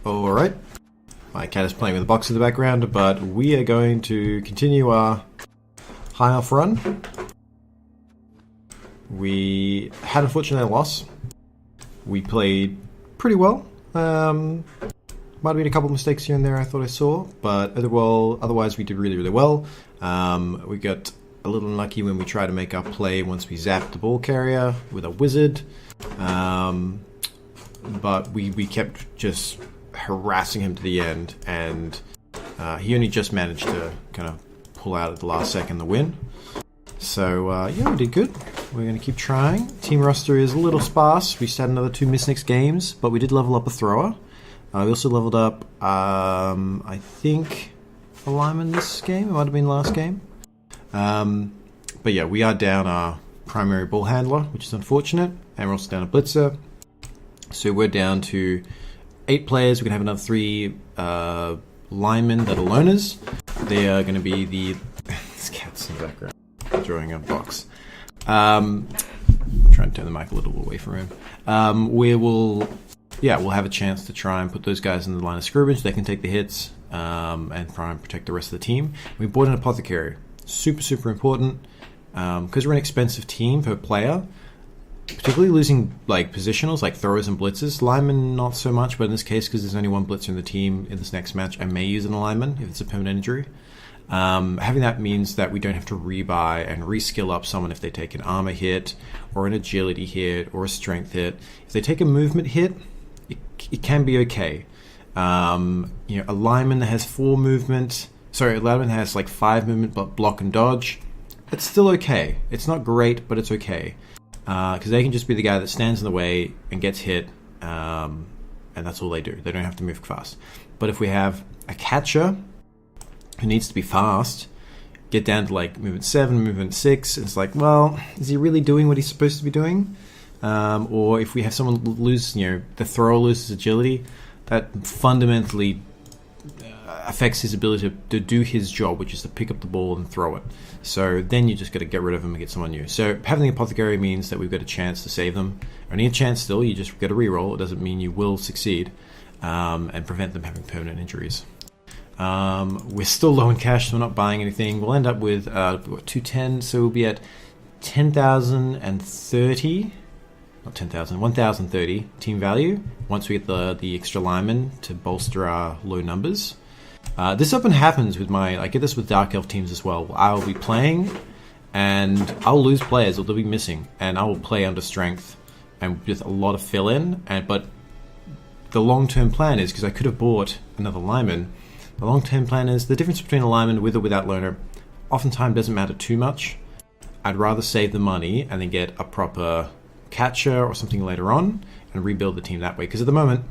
Alright. My cat is playing with a box in the background, but we are going to continue our high off run. We had unfortunately a loss. We played pretty well. Might have been a couple of mistakes here and there I thought I saw, but otherwise we did really, really well. We got a little unlucky when we tried to make our play once we zapped the ball carrier with a wizard. But we kept just harassing him to the end, and he only just managed to kind of pull out at the last second the win. So yeah, we did good. We're going to keep trying. Team roster is a little sparse. We just had another 2 Miss Next games, but we did level up a thrower. We also leveled up, I think, a lineman this game. It might have been last game. But yeah, we are down our primary ball handler, which is unfortunate, and we're also down a blitzer. So we're down to 8 players. We're going to have another 3 linemen that are loners. They are going to be the... this cat's in the background, drawing a box. I'm trying to turn the mic a little away from him. We'll have a chance to try and put those guys in the line of scrimmage. They can take the hits and try and protect the rest of the team. We bought an apothecary. Super, super important. Because we're an expensive team per player, particularly losing like positionals like throwers and blitzers. Linemen not so much, but in this case, because there's only one blitzer in the team in this next match, I may use an lineman if it's a permanent injury. Having that means that we don't have to rebuy and reskill up someone if they take an armor hit or an agility hit or a strength hit. If they take a movement hit, it can be okay. A lineman that has 4 movement, a lineman that has like 5 movement but block and dodge, it's still okay. It's not great, but it's okay. Because they can just be the guy that stands in the way and gets hit, and that's all they do. They don't have to move fast. But if we have a catcher who needs to be fast, get down to like movement 7, movement 6, it's like, well, is he really doing what he's supposed to be doing? Or if we have someone lose, the thrower loses agility, that fundamentally affects his ability to do his job, which is to pick up the ball and throw it. So then you just got to get rid of him and get someone new. So having the apothecary means that we've got a chance to save them. Only a chance still, you just get a reroll. It doesn't mean you will succeed, and prevent them having permanent injuries. We're still low in cash, so we're not buying anything. We'll end up with 210, so we'll be at 10,030. Not 10,000, 1,030 team value once we get the extra linemen to bolster our low numbers. This often happens with I get this with Dark Elf teams as well. I'll be playing and I'll lose players or they'll be missing, and I will play under strength and with a lot of fill-in. But the long-term plan is, because I could have bought another lineman, the long-term plan is the difference between a lineman with or without loner oftentimes doesn't matter too much. I'd rather save the money and then get a proper catcher or something later on and rebuild the team that way. Because at the moment,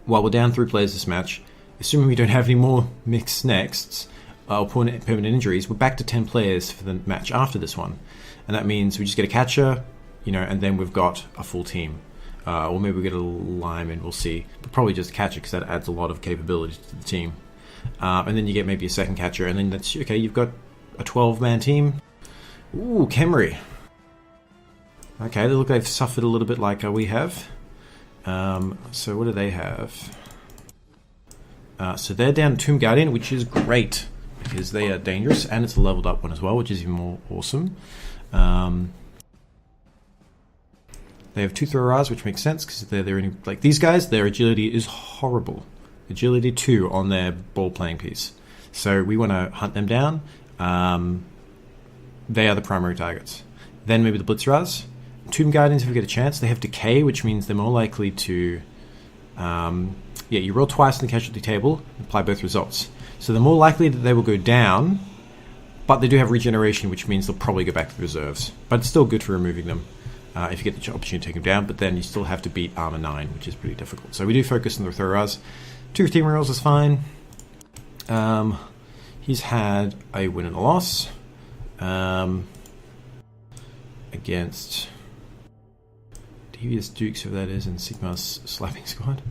while we're down 3 players this match, assuming we don't have any more mixed nexts or permanent injuries, we're back to 10 players for the match after this one. And that means we just get a catcher, and then we've got a full team. Or maybe we get a lineman, we'll see. But probably just a catcher, because that adds a lot of capability to the team. And then you get maybe a second catcher, and then that's okay, you've got a 12-man team. Ooh, Khemri. Okay, they look like they've suffered a little bit like we have. So what do they have? So they're down Tomb Guardian, which is great, because they are dangerous, and it's a leveled up one as well, which is even more awesome. They have 2 throw-ras, which makes sense, because they're only, like these guys, their agility is horrible. Agility 2 on their ball playing piece. So we want to hunt them down. They are the primary targets. Then maybe the Blitzras. Tomb Guardians, if we get a chance, they have Decay, which means they're more likely to... you roll twice in the casualty table, apply both results. So they're more likely that they will go down, but they do have regeneration, which means they'll probably go back to the reserves. But it's still good for removing them if you get the opportunity to take them down, but then you still have to beat Armor 9, which is pretty difficult. So we do focus on the throw-ras. 2 team rolls is fine. He's had a win and a loss against Devious Dukes, who that is, and Sigma's Slapping Squad.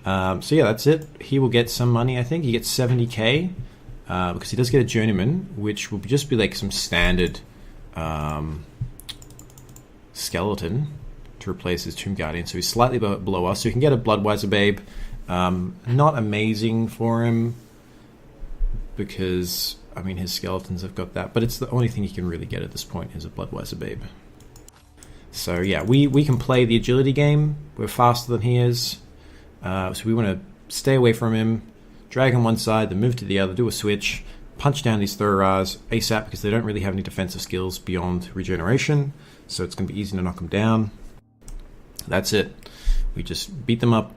So yeah, that's it. He will get some money, I think. He gets 70k because he does get a journeyman, which will just be like some standard skeleton to replace his Tomb Guardian. So he's slightly below us. So you can get a Bloodwiser Babe Not amazing for him because, I mean, his skeletons have got that, but it's the only thing he can really get at this point is a Bloodweiser Babe. So yeah, we can play the agility game. We're faster than he is. So we want to stay away from him, drag him one side, then move to the other, do a switch, punch down these Thorars ASAP because they don't really have any defensive skills beyond regeneration. So it's going to be easy to knock them down. That's it. We just beat them up,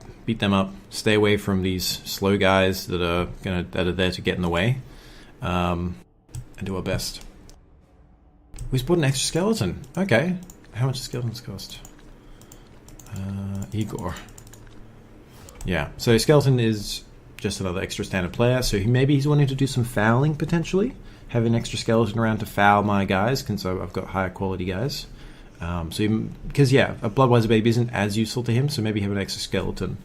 stay away from these slow guys that are there to get in the way, and do our best. We just bought an extra skeleton. Okay. How much do skeletons cost? Igor. Yeah, so skeleton is just another extra standard player, so maybe he's wanting to do some fouling potentially. Have an extra skeleton around to foul my guys, because I've got higher quality guys. Because yeah, a Bloodweiser Babe isn't as useful to him, so maybe have an extra skeleton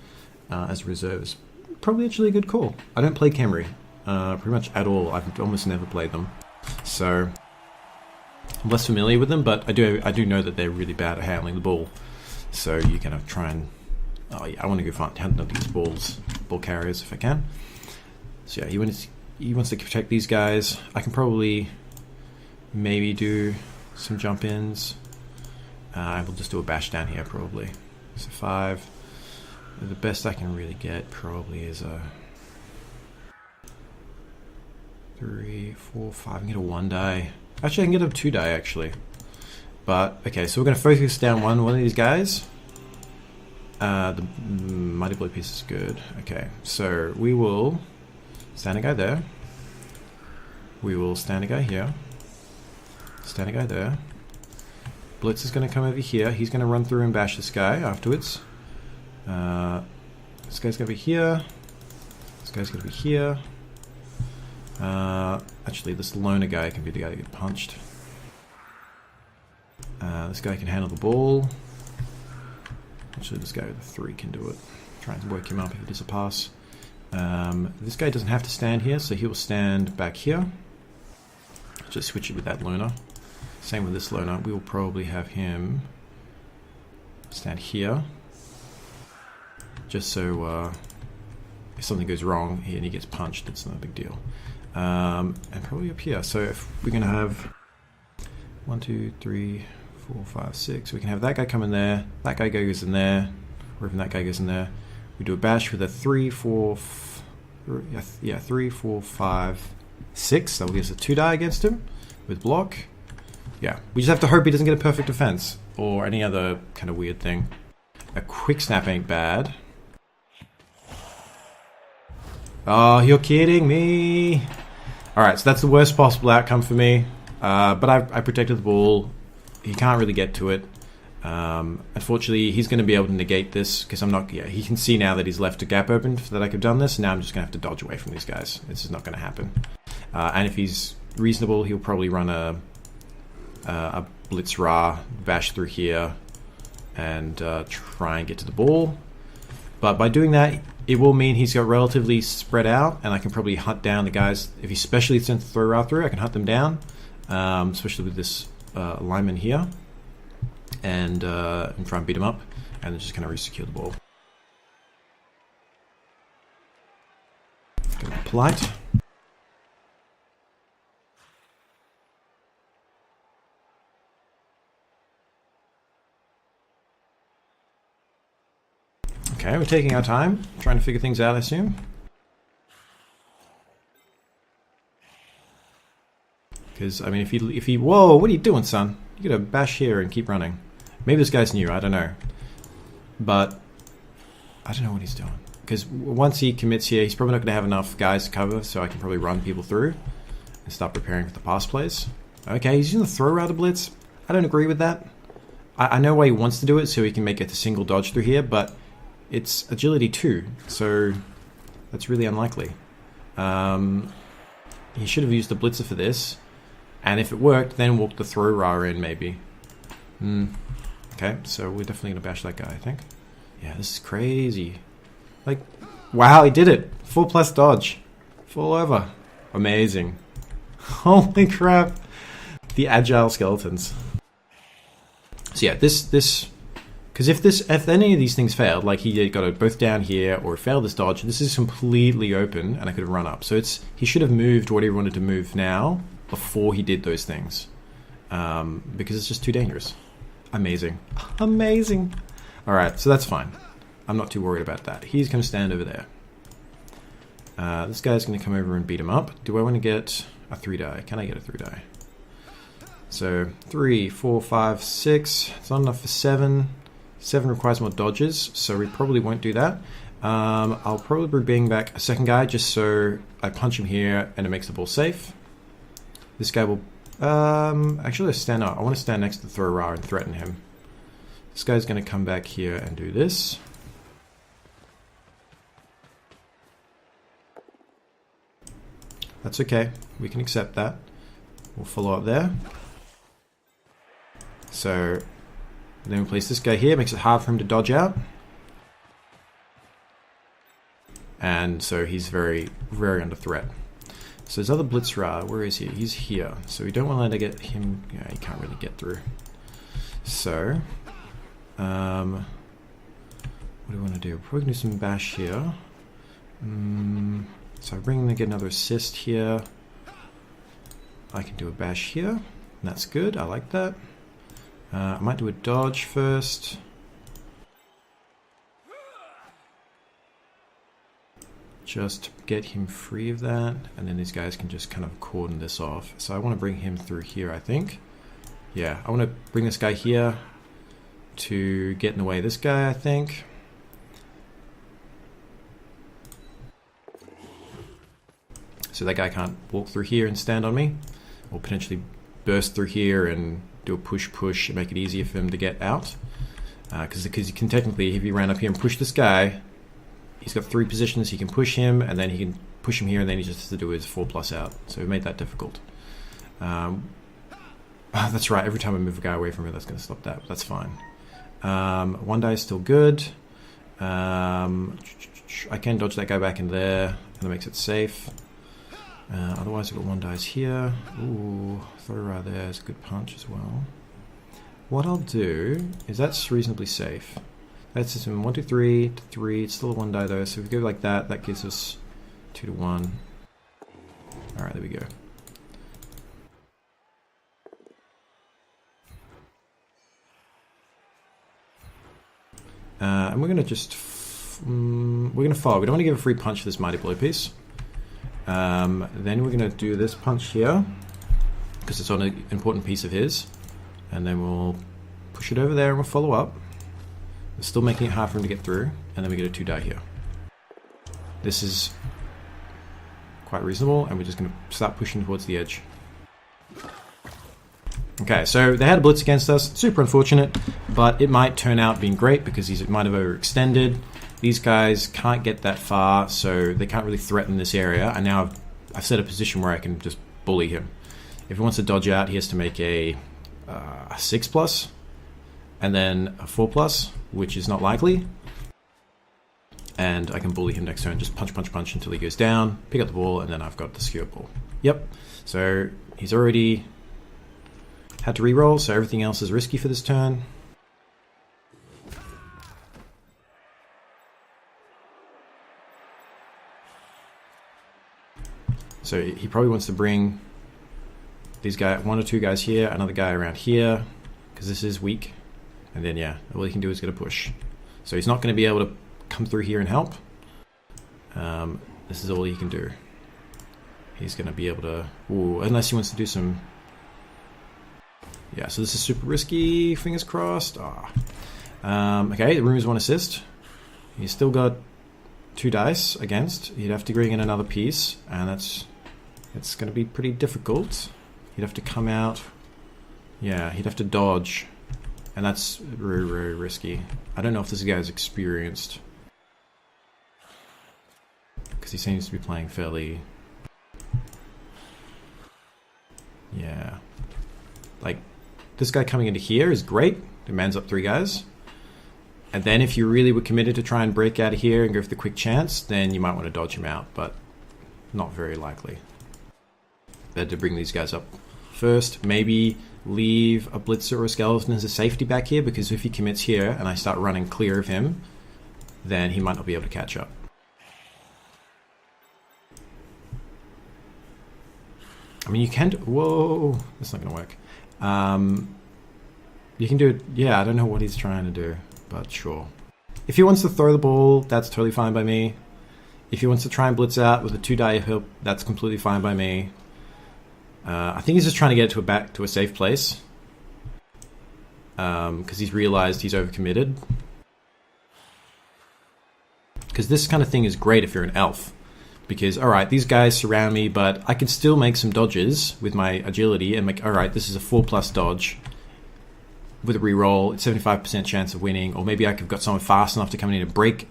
as a reserve is probably actually a good call. I don't play Khemri pretty much at all. I've almost never played them, so I'm less familiar with them. But I do know that they're really bad at handling the ball. So you kind of try and I want to go hunt these ball carriers if I can. So yeah, he wants to protect these guys. I can probably maybe do some jump ins. I will just do a bash down here probably. So 5. The best I can really get probably is a 3, 4, 5. I can get a 1 die. Actually, I can get a 2 die actually. But okay, so we're going to focus down one of these guys. The Mighty Blow piece is good. Okay, so we will stand a guy there. We will stand a guy here. Stand a guy there. Blitz is going to come over here. He's going to run through and bash this guy afterwards. This guy's going to be here. This guy's going to be here. Actually, this loner guy can be the guy that gets punched. This guy can handle the ball. Actually, this guy with the 3 can do it. Try and work him up if he does a pass. This guy doesn't have to stand here, so he will stand back here. Just switch it with that loner. Same with this loner. We will probably have him stand here. Just so if something goes wrong and he gets punched, it's not a big deal. And probably up here. So if we're going to have 1, 2, 3, 4, 5, 6. We can have that guy come in there. That guy goes in there. Or even that guy goes in there. We do a bash with a 3, 4, 3, 4, 5, 6. That will give us a 2 die against him with block. Yeah, we just have to hope he doesn't get a perfect defense or any other kind of weird thing. A quick snap ain't bad. Oh, you're kidding me. Alright, so that's the worst possible outcome for me. But I protected the ball. He can't really get to it. Unfortunately, he's going to be able to negate this because I'm not. Yeah, he can see now that he's left a gap open that I could have done this. Now I'm just going to have to dodge away from these guys. This is not going to happen. And if he's reasonable, he'll probably run a Blitz Ra, bash through here, and try and get to the ball. But by doing that, it will mean he's got relatively spread out, and I can probably hunt down the guys. If he specially sends the throw Ra through, I can hunt them down, especially with this lineman here, and try and beat him up, and then just kind of re-secure the ball. Get polite. Okay, we're taking our time, trying to figure things out, I assume. Because, I mean, if he... Whoa, what are you doing, son? You gotta bash here and keep running. Maybe this guy's new, I don't know. But, I don't know what he's doing. Because once he commits here, he's probably not going to have enough guys to cover, so I can probably run people through and start preparing for the pass plays. Okay, he's using the throw router blitz. I don't agree with that. I know why he wants to do it, so he can make it a single dodge through here, but it's agility 2, so that's really unlikely. He should have used the blitzer for this, and if it worked, then walk the throw Ra in, maybe. Okay, so we're definitely going to bash that guy, I think. Yeah, this is crazy. Like, wow, he did it. 4+ dodge. Fall over. Amazing. Holy crap. The agile skeletons. So yeah, this Because if any of these things failed, like he got it both down here or failed this dodge, this is completely open and I could have run up. So he should have moved whatever he wanted to move now before he did those things. Because it's just too dangerous. Amazing. Amazing. Alright, so that's fine. I'm not too worried about that. He's going to stand over there. This guy's going to come over and beat him up. Do I want to get a 3-die? Can I get a 3-die? So 3, 4, 5, 6. It's not enough for 7. 7 requires more dodges, so we probably won't do that. I'll probably bring back a second guy just so I punch him here and it makes the ball safe. This guy will... actually, let's stand up. I want to stand next to the thrower and threaten him. This guy's going to come back here and do this. That's okay. We can accept that. We'll follow up there. So... then we place this guy here, makes it hard for him to dodge out. And so he's very, very under threat. So his other Blitzra, where is he? He's here. So we don't want to let it get him, yeah, he can't really get through. So, what do we want to do? We're probably going to do some bash here. So I bring him to get another assist here. I can do a bash here. And that's good, I like that. I might do a dodge first. Just get him free of that, and then these guys can just kind of cordon this off. So I want to bring him through here, I think. Yeah, I want to bring this guy here to get in the way of this guy, I think. So that guy can't walk through here and stand on me, or potentially burst through here and do a push and make it easier for him to get out. Because you can technically, if he ran up here and pushed this guy, he's got 3 positions. He can push him, and then he can push him here, and then he just has to do his 4+ out. So we made that difficult. That's right, every time I move a guy away from it, that's going to stop that. That's fine. 1 die is still good. I can dodge that guy back in there, and that makes it safe. Otherwise, I've got 1 dice here. Ooh, throw there is a good punch as well. What I'll do is that's reasonably safe. That's just 1, 2, 3 to 3. It's still a 1 die though, so if we go like that, that gives us 2 to 1. Alright, there we go. And we're going to just... we're going to follow. We don't want to give a free punch for this Mighty Blow piece. Then we're going to do this punch here, because it's on an important piece of his. And then we'll push it over there and we'll follow up. We're still making it hard for him to get through. And then we get a 2 die here. This is quite reasonable, and we're just going to start pushing towards the edge. Okay, so they had a blitz against us. Super unfortunate, but it might turn out being great because he might have overextended. These guys can't get that far, so they can't really threaten this area. And now I've set a position where I can just bully him. If he wants to dodge out, he has to make a 6+, and then a 4+, which is not likely. And I can bully him next turn. Just punch, punch, punch until he goes down. Pick up the ball, and then I've got the skewer ball. Yep. So he's already had to reroll, so everything else is risky for this turn. So he probably wants to bring these guys, 1 or 2 guys here, another guy around here, because this is weak. And then, yeah, all he can do is get a push. So he's not going to be able to come through here and help. This is all he can do. He's going to be able to... Ooh, unless he wants to do some... Yeah, so this is super risky. Fingers crossed. Okay, the room is 1 assist. He's still got 2 dice against. He'd have to bring in another piece, and it's going to be pretty difficult. He'd have to come out. Yeah, he'd have to dodge. And that's very, very risky. I don't know if this guy's experienced. Because he seems to be playing fairly... Yeah. Like, this guy coming into here is great. Demands up 3 guys. And then if you really were committed to try and break out of here and go for the quick chance, then you might want to dodge him out, but not very likely. Better to bring these guys up first. Maybe leave a blitzer or a skeleton as a safety back here, because if he commits here and I start running clear of him, then he might not be able to catch up. I mean, you can do, whoa, that's not going to work. You can do it, yeah, I don't know what he's trying to do, but sure. If he wants to throw the ball, that's totally fine by me. If he wants to try and blitz out with a 2-die help, that's completely fine by me. I think he's just trying to get it back to a safe place. Because he's realized he's overcommitted. Because this kind of thing is great if you're an elf. Because, alright, these guys surround me, but I can still make some dodges with my agility and make, alright, this is a 4+ dodge. With a reroll, it's 75% chance of winning. Or maybe I could have got someone fast enough to come in and break,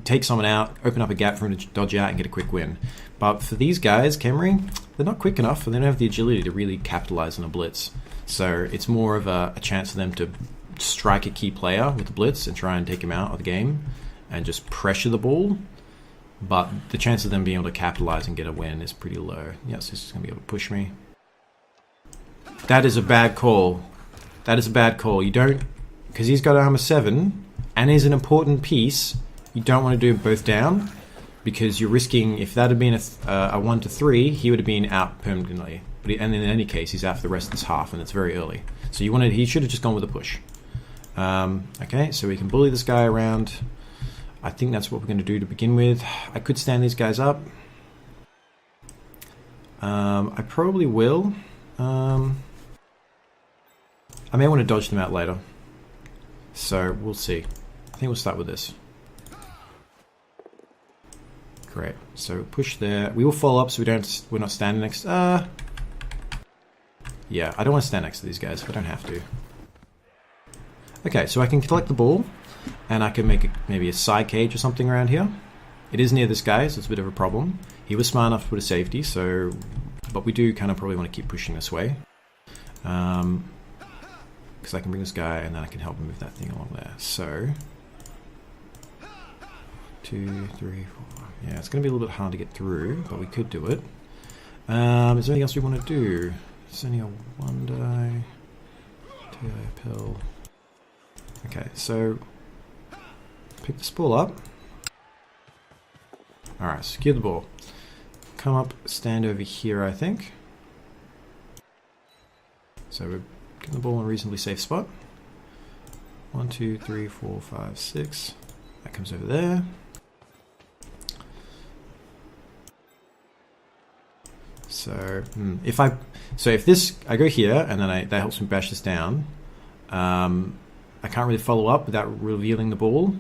take someone out, open up a gap for him to dodge out and get a quick win. But for these guys, Khemri, they're not quick enough and they don't have the agility to really capitalize on a blitz. So it's more of a chance for them to strike a key player with the blitz and try and take him out of the game and just pressure the ball. But the chance of them being able to capitalize and get a win is pretty low. Yes, this is going to be able to push me. That is a bad call. That is a bad call. You don't... Because he's got armor 7 and is an important piece, you don't want to do both down. Because you're risking... If that had been a 1-3, he would have been out permanently. And in any case, he's out for the rest of this half, and it's very early. So you wanted... He should have just gone with a push. Okay, so we can bully this guy around... I think that's what we're going to do to begin with. I could stand these guys up. I probably will. I may want to dodge them out later. So we'll see. I think we'll start with this. Great. So push there. We will follow up so we're not standing next. Yeah, I don't want to stand next to these guys. I don't have to. Okay, so I can collect the ball. And I can make maybe a side cage or something around here. It is near this guy, so it's a bit of a problem. He was smart enough to put a safety, so... But we do kind of probably want to keep pushing this way. Because I can bring this guy, and then I can help him move that thing along there. So... 2, 3, 4... Yeah, it's going to be a little bit hard to get through, but we could do it. Is there anything else we want to do? It's only a 1-die... 2-die pill... Okay, so... Pick this ball up. Alright, secure the ball. Come up, stand over here, I think. So we're getting the ball in a reasonably safe spot. 1, 2, 3, 4, 5, 6. That comes over there. So if I go here and then that helps me bash this down. I can't really follow up without revealing the ball.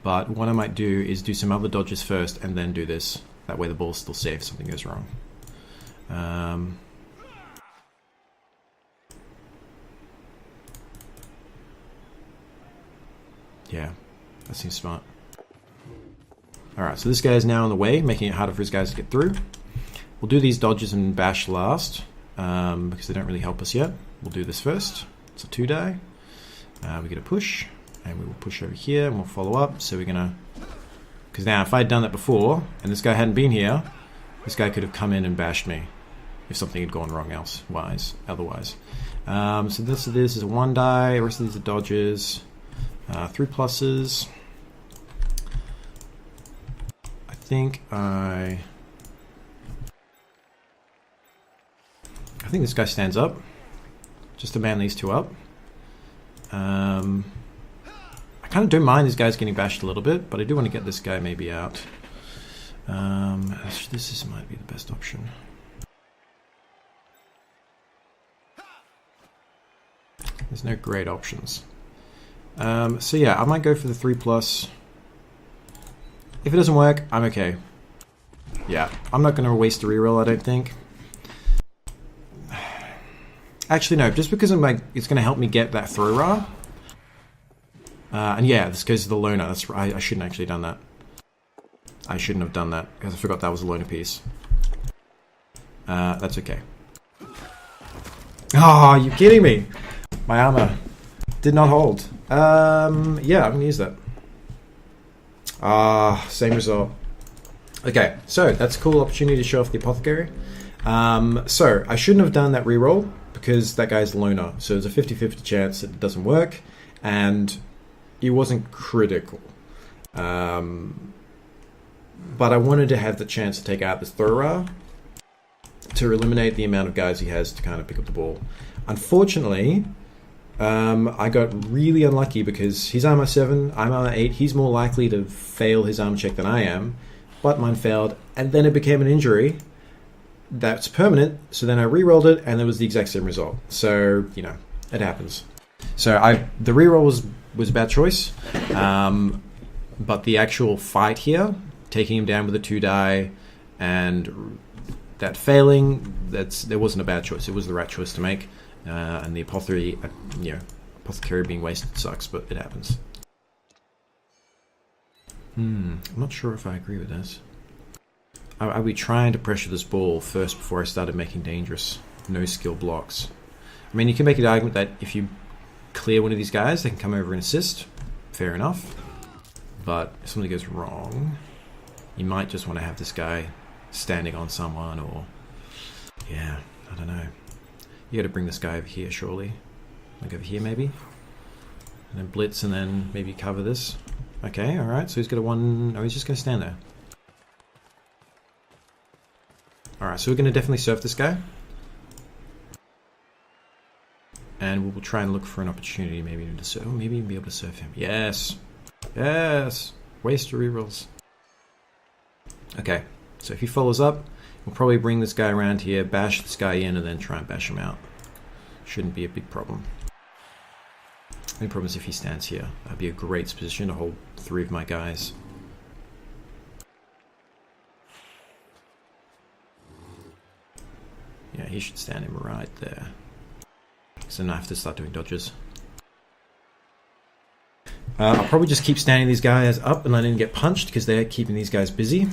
But what I might do is do some other dodges first and then do this. That way the ball's still safe if something goes wrong. Yeah, that seems smart. Alright, so this guy is now in the way, making it harder for his guys to get through. We'll do these dodges and bash last, because they don't really help us yet. We'll do this first. It's a 2-die. We get a push. And we will push over here and we'll follow up. So we're gonna... Because now if I'd done that before and this guy hadn't been here, this guy could have come in and bashed me if something had gone wrong otherwise. So this is a 1-die. The rest of these are dodges. 3 pluses. I think this guy stands up. Just to man these two up. I kind of don't mind these guys getting bashed a little bit, but I do want to get this guy maybe out. This might be the best option. There's no great options. So yeah, I might go for the 3+. If it doesn't work, I'm okay. Yeah, I'm not going to waste a reroll, I don't think. Actually, no, just because it's going to help me get that throw ra. And yeah, this goes to the loner. That's right. I shouldn't actually have done that. I shouldn't have done that because I forgot that was a loner piece. That's okay. Oh, you kidding me? My armor did not hold. Yeah, I'm gonna use that. Same result. Okay, so that's a cool opportunity to show off the apothecary. So I shouldn't have done that reroll because that guy's loner. So there's a 50-50 chance that it doesn't work, and it wasn't critical. But I wanted to have the chance to take out this Thora to eliminate the amount of guys he has to kind of pick up the ball. Unfortunately, I got really unlucky because he's armor 7, I'm armor 8. He's more likely to fail his armor check than I am, but mine failed, and then it became an injury that's permanent. So then I re-rolled it, and it was the exact same result. So, you know, it happens. So the re-roll was a bad choice, but the actual fight here, taking him down with a 2 die, and that failing, there wasn't a bad choice. It was the right choice to make. And the apothecary being wasted sucks, but it happens. I'm not sure if I agree with this. I'll be trying to pressure this ball first before I started making dangerous, no skill blocks. I mean, you can make an argument that if you clear one of these guys, they can come over and assist. Fair enough. But if something goes wrong, you might just want to have this guy standing on someone, or... yeah, I don't know. You gotta bring this guy over here, surely. Like over here, maybe? And then blitz, and then maybe cover this. Okay, alright, so he's got a 1... oh, he's just gonna stand there. Alright, so we're gonna definitely surf this guy. And we'll try and look for an opportunity maybe to surf. Oh, maybe be able to surf him. Yes! Yes! Waste your rerolls. Okay, so if he follows up, we'll probably bring this guy around here, bash this guy in, and then try and bash him out. Shouldn't be a big problem. The only problem is if he stands here. That'd be a great position to hold 3 of my guys. Yeah, he should stand him right there. So now I have to start doing dodges. I'll probably just keep standing these guys up and letting them get punched because they're keeping these guys busy.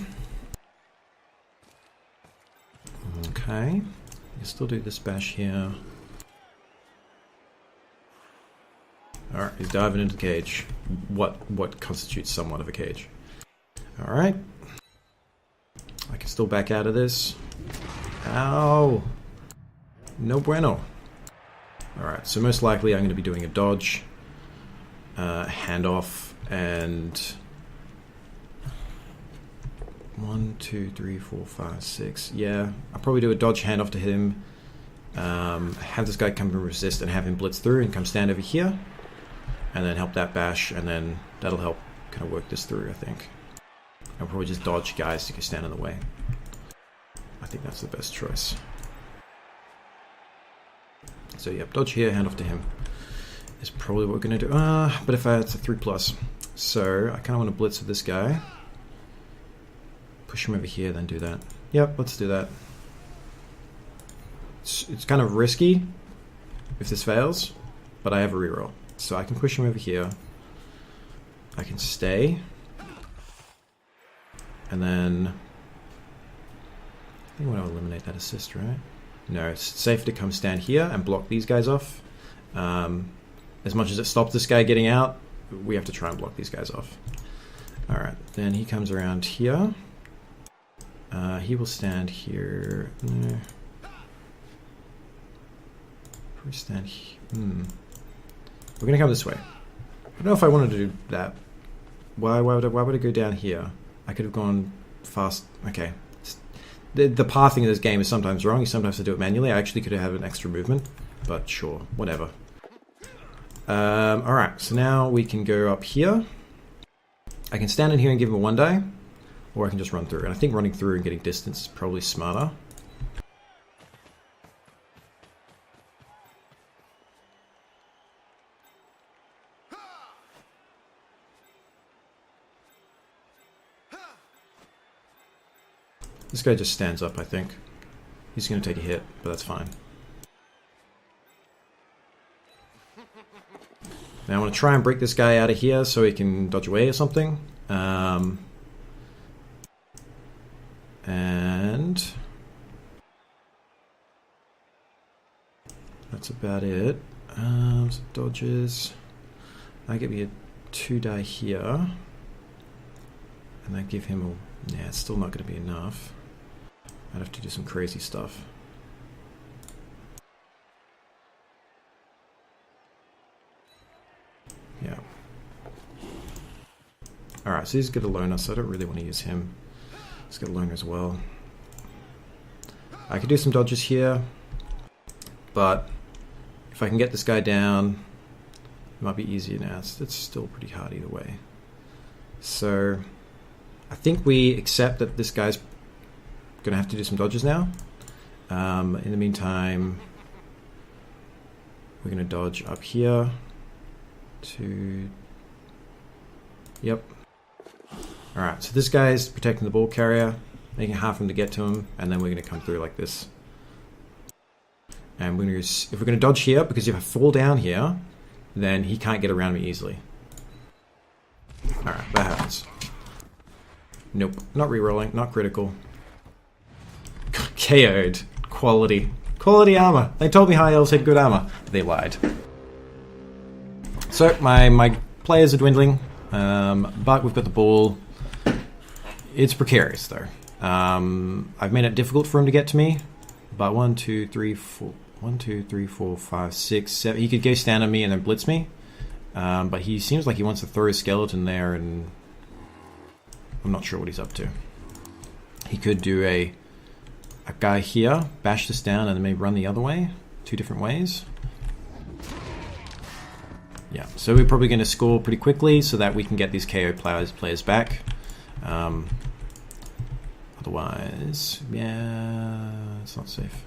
Okay, you still do this bash here. Alright, he's diving into the cage. What constitutes somewhat of a cage. Alright. I can still back out of this. Ow! No bueno. Alright, so most likely I'm going to be doing a dodge, handoff, and 1, 2, 3, 4, 5, 6. Yeah, I'll probably do a dodge handoff to him. Have this guy come and resist and have him blitz through and come stand over here. And then help that bash, and then that'll help kind of work this through, I think. I'll probably just dodge guys to stand in the way. I think that's the best choice. So yep, dodge here, handoff to him. Is probably what we're going to do. But if it's a 3+. So I kind of want to blitz with this guy. Push him over here, then do that. Yep, let's do that. It's kind of risky if this fails, but I have a reroll. So I can push him over here. I can stay. And then... I think I want to eliminate that assist, right? No, it's safe to come stand here and block these guys off. As much as it stops this guy getting out, we have to try and block these guys off. Alright, then he comes around here. He will stand here. No. Probably stand here. We're going to come this way. I don't know if I wanted to do that. Why would I go down here? I could have gone fast. Okay. The pathing of this game is sometimes wrong. You sometimes have to do it manually. I actually could have had an extra movement. But sure, whatever. Alright, so now we can go up here. I can stand in here and give him a 1 die. Or I can just run through. And I think running through and getting distance is probably smarter. This guy just stands up, I think. He's going to take a hit, but that's fine. Now I want to try and break this guy out of here so he can dodge away or something. And that's about it. So dodges. I give me a 2 die here. And I give him a... yeah, it's still not going to be enough. I'd have to do some crazy stuff. Alright, so he's got a loner, so I don't really want to use him. He's got a loner as well. I could do some dodges here, but if I can get this guy down, it might be easier now. It's still pretty hard either way. So I think we accept that this guy's going to have to do some dodges now. In the meantime, we're going to dodge up here to... Yep. Alright, so this guy's protecting the ball carrier, making it hard for him to get to him, and then we're going to come through like this. And we're going to, if we're going to dodge here, because if I fall down here, then he can't get around me easily. Alright, that happens. Nope, not rerolling, not critical. KO'd. Quality. Quality armor. They told me high elves had good armor. They lied. So, my players are dwindling, but we've got the ball. It's precarious, though. I've made it difficult for him to get to me, but 1, 2, 3, 4... 1, 2, 3, 4, 5, 6, 7. He could go stand on me and then blitz me, but he seems like he wants to throw his skeleton there, and I'm not sure what he's up to. He could do a guy here, bash this down, and then maybe run the other way. 2 different ways. Yeah, so we're probably going to score pretty quickly so that we can get these KO players back. Otherwise, yeah, it's not safe.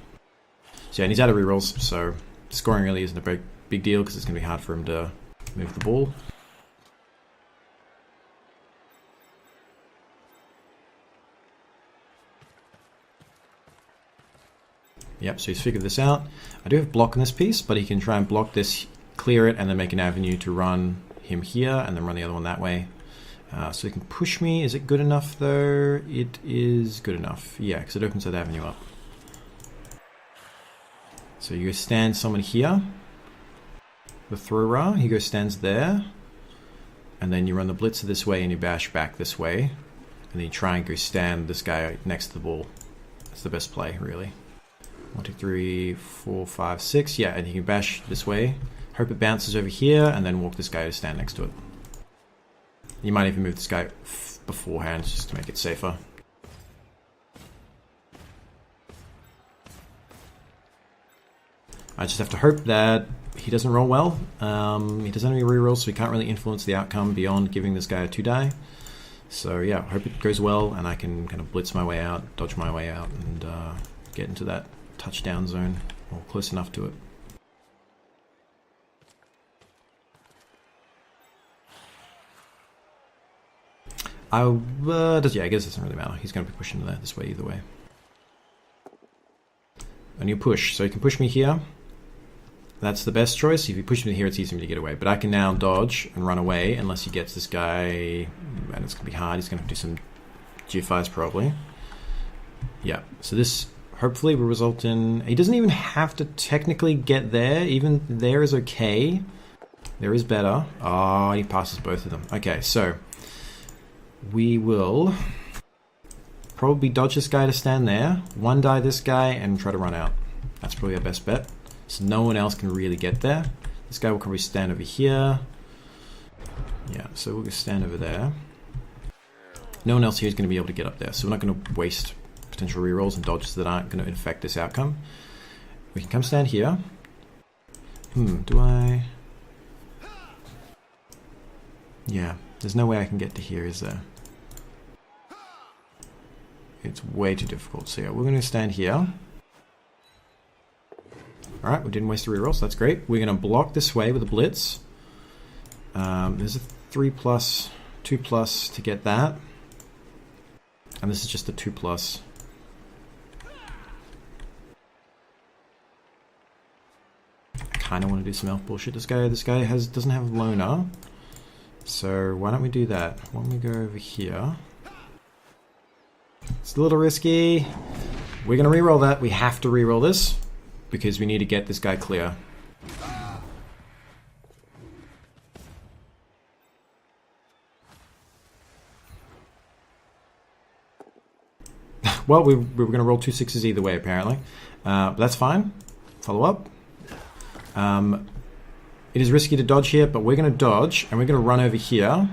So yeah, and he's out of rerolls, so scoring really isn't a very big deal because it's going to be hard for him to move the ball. Yep, so he's figured this out. I do have block in this piece, but he can try and block this, clear it, and then make an avenue to run him here, and then run the other one that way. So he can push me. Is it good enough, though? It is good enough. Yeah, because it opens that avenue up. So you stand someone here. The thrower, he goes stands there. And then you run the blitzer this way, and you bash back this way. And then you try and go stand this guy next to the ball. That's the best play, really. 1, 2, 3, 4, 5, 6. Yeah, and you can bash this way. Hope it bounces over here, and then walk this guy to stand next to it. You might even move this guy beforehand just to make it safer. I just have to hope that he doesn't roll well. He doesn't have any rerolls, so he can't really influence the outcome beyond giving this guy a 2-die. So yeah, hope it goes well, and I can kind of blitz my way out, dodge my way out, and get into that touchdown zone, or close enough to it. Yeah, I guess it doesn't really matter. He's going to be pushing this way either way. And you push, so you can push me here. That's the best choice. If you push me here, it's easy for me to get away. But I can now dodge and run away unless he gets this guy, and it's going to be hard. He's going to do some GFIs probably. Yeah, so this hopefully will result in... He doesn't even have to technically get there. Even there is okay. There is better. Oh, he passes both of them. Okay, so we will probably dodge this guy to stand there, 1-die this guy, and try to run out. That's probably our best bet. So no one else can really get there. This guy will probably stand over here. Yeah, so we'll just stand over there. No one else here is going to be able to get up there, so we're not going to waste potential rerolls and dodges that aren't going to affect this outcome. We can come stand here. Do I... Yeah, there's no way I can get to here, is there? It's way too difficult. So yeah, we're going to stand here. Alright, we didn't waste a reroll, so that's great. We're going to block this way with a blitz. There's a 3+, 2+ to get that. And this is just a 2+. I kind of want to do some elf bullshit. This guy doesn't have loner. So why don't we do that? Why don't we go over here? It's a little risky. We're going to reroll that. We have to reroll this because we need to get this guy clear. Well, we were going to roll 2 6s either way, apparently. But that's fine. Follow up. It is risky to dodge here, but we're going to dodge, and we're going to run over here.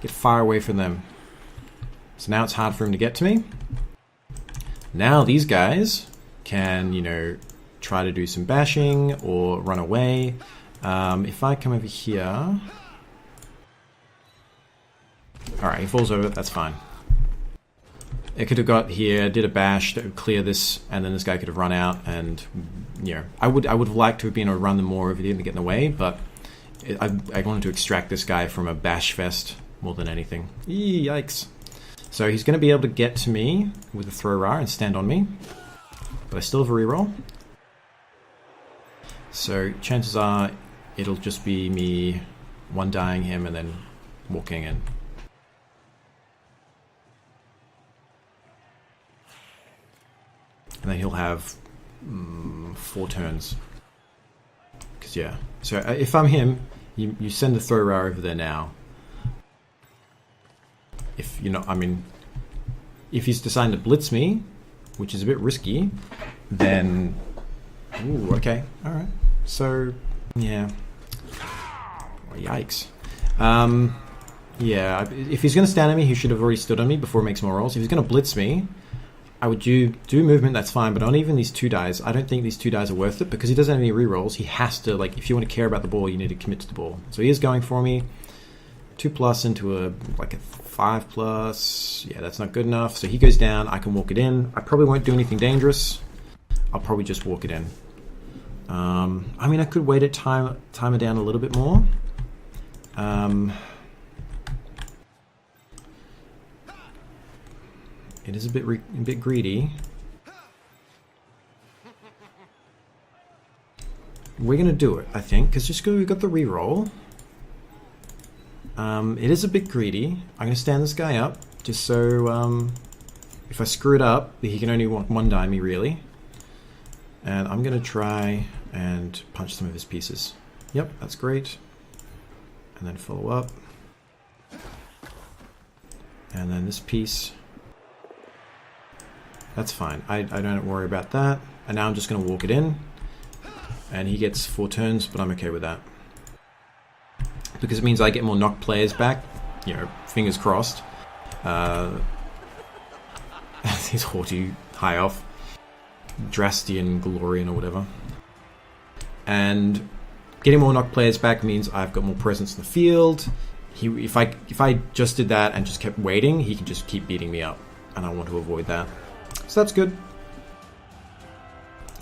Get far away from them. So now it's hard for him to get to me. Now these guys can, you know, try to do some bashing or run away. If I come over here... Alright, he falls over, that's fine. It could have got here, did a bash that would clear this, and then this guy could have run out, and, you know, I would have liked to have been able to run them more if he didn't get in the way, but I wanted to extract this guy from a bash fest more than anything. Yikes. So he's going to be able to get to me with a throw rar and stand on me, but I still have a reroll. So chances are it'll just be me one-dying him and then walking in. And then he'll have 4 turns. Because, yeah. So if I'm him, you send the throw rar over there now. If you're not, I mean, if he's deciding to blitz me, which is a bit risky, then... Ooh, okay. Alright. So, yeah. Oh, yikes. Yeah, if he's going to stand on me, he should have already stood on me before he makes more rolls. If he's going to blitz me... I would do movement, that's fine, but on even these 2 dice, I don't think these 2 dice are worth it because he doesn't have any rerolls. He has to, like, if you want to care about the ball, you need to commit to the ball. So he is going for me. 2+ into a 5+. Yeah, that's not good enough. So he goes down, I can walk it in. I probably won't do anything dangerous. I'll probably just walk it in. I mean, I could wait it, time it down a little bit more. It is a bit greedy. We're going to do it, I think, because we've got the reroll. It is a bit greedy. I'm going to stand this guy up, just so if I screw it up, he can only one-die me, really. And I'm going to try and punch some of his pieces. Yep, that's great. And then follow up. And then this piece... That's fine. I don't worry about that. And now I'm just going to walk it in. And he gets 4 turns, but I'm okay with that. Because it means I get more knocked players back. You know, fingers crossed. He's haughty, high off. Drastian, Glorian, or whatever. And getting more knocked players back means I've got more presence in the field. If I just did that and just kept waiting, he can just keep beating me up. And I want to avoid that. So that's good.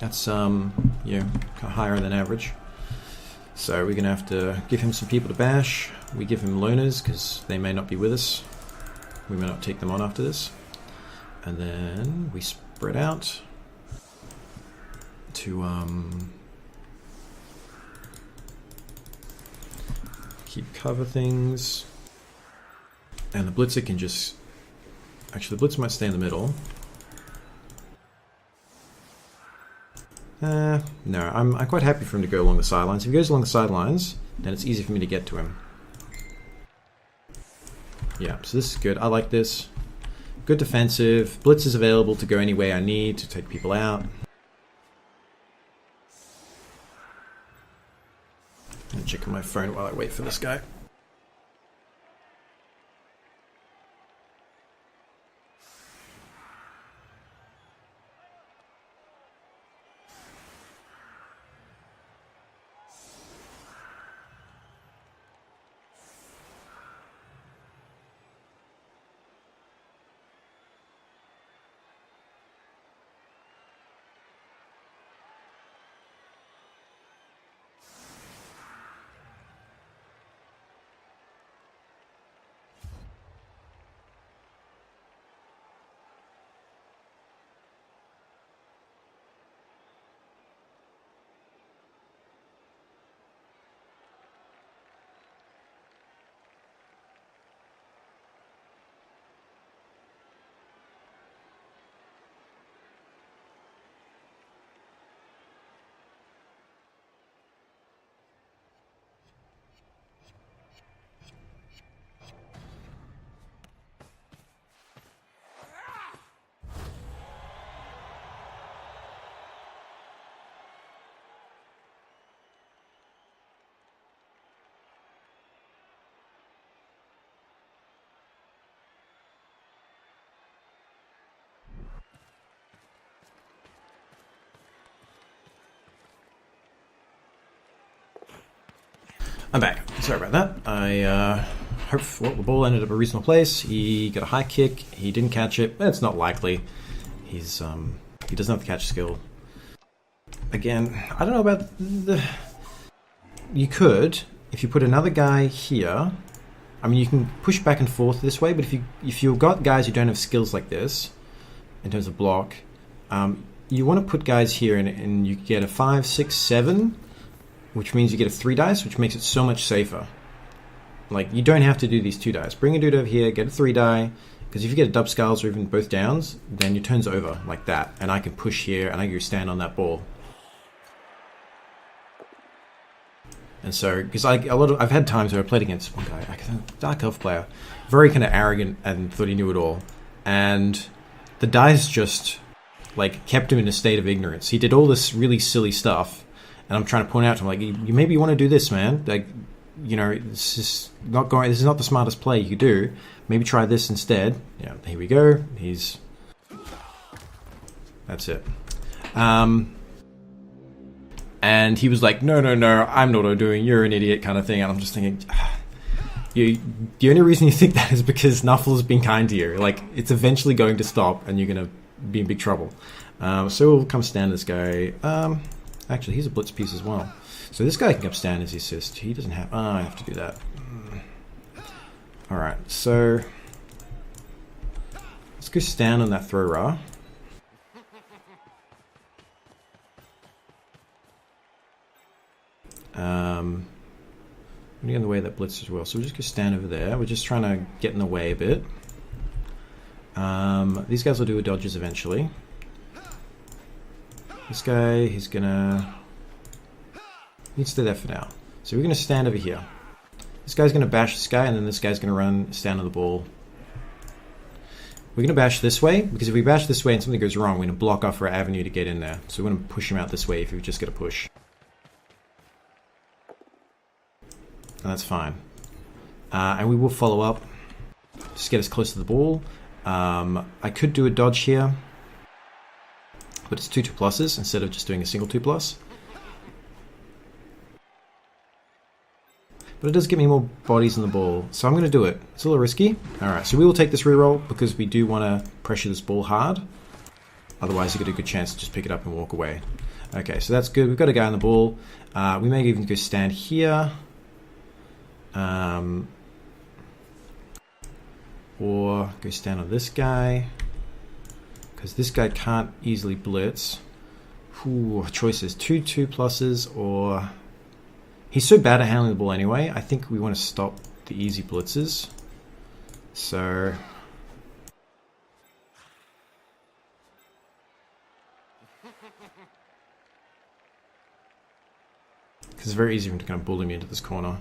That's, you know, kind of higher than average. So we're going to have to give him some people to bash. We give him loners because they may not be with us. We may not take them on after this. And then we spread out to keep cover things. And the blitzer can just... Actually, the blitzer might stay in the middle. No, I'm quite happy for him to go along the sidelines. If he goes along the sidelines, then it's easy for me to get to him. Yeah, so this is good. I like this. Good defensive. Blitz is available to go any way I need to take people out. I'm checking my phone while I wait for this guy. I'm back. Sorry about that. I hope the ball ended up a reasonable place. He got a high kick. He didn't catch it. It's not likely. He doesn't have the catch skill. Again, I don't know about the. You could, if you put another guy here. I mean, you can push back and forth this way, but if you've got guys who don't have skills like this, in terms of block, you want to put guys here, and you get a 5, 6, 7. Which means you get a 3 dice, which makes it so much safer. Like, you don't have to do these 2 dice. Bring a dude over here, get a 3 die, because if you get a dub skulls or even both downs, then your turn's over, like that. And I can push here, and I can stand on that ball. And so, because I've had times where I played against one guy, Dark Elf player, very kind of arrogant and thought he knew it all. And the dice just, like, kept him in a state of ignorance. He did all this really silly stuff. And I'm trying to point out to him, like, you maybe want to do this, man. Like, you know, this is not the smartest play you could do. Maybe try this instead. Yeah, here we go. That's it. And he was like, no, I'm not doing. You're an idiot, kind of thing. And I'm just thinking, the only reason you think that is because Nuffle's been kind to you. Like, it's eventually going to stop, and you're going to be in big trouble. So we'll come stand this guy. Actually, he's a blitz piece as well. So this guy can come stand as the assist. He doesn't have... I have to do that. Alright, so... let's go stand on that throw raw. I'm going to get in the way of that blitz as well. So we'll just go stand over there. We're just trying to get in the way a bit. These guys will do dodges eventually. This guy, he's gonna... he needs to stay there for now. So we're gonna stand over here. This guy's gonna bash this guy, and then this guy's gonna stand on the ball. We're gonna bash this way, because if we bash this way and something goes wrong, we're gonna block off our avenue to get in there. So we're gonna push him out this way if we just get a push. And that's fine. And we will follow up. Just get us close to the ball. I could do a dodge here. But it's 2 2+s instead of just doing a single 2+. But it does give me more bodies in the ball, so I'm going to do it. It's a little risky. Alright, so we will take this reroll because we do want to pressure this ball hard. Otherwise you get a good chance to just pick it up and walk away. Okay, so that's good. We've got a guy on the ball. We may even go stand here. Or go stand on this guy. Because this guy can't easily blitz. Ooh, choices. 2 2+s or... he's so bad at handling the ball anyway. I think we want to stop the easy blitzes. So... because it's very easy for him to kind of bully me into this corner.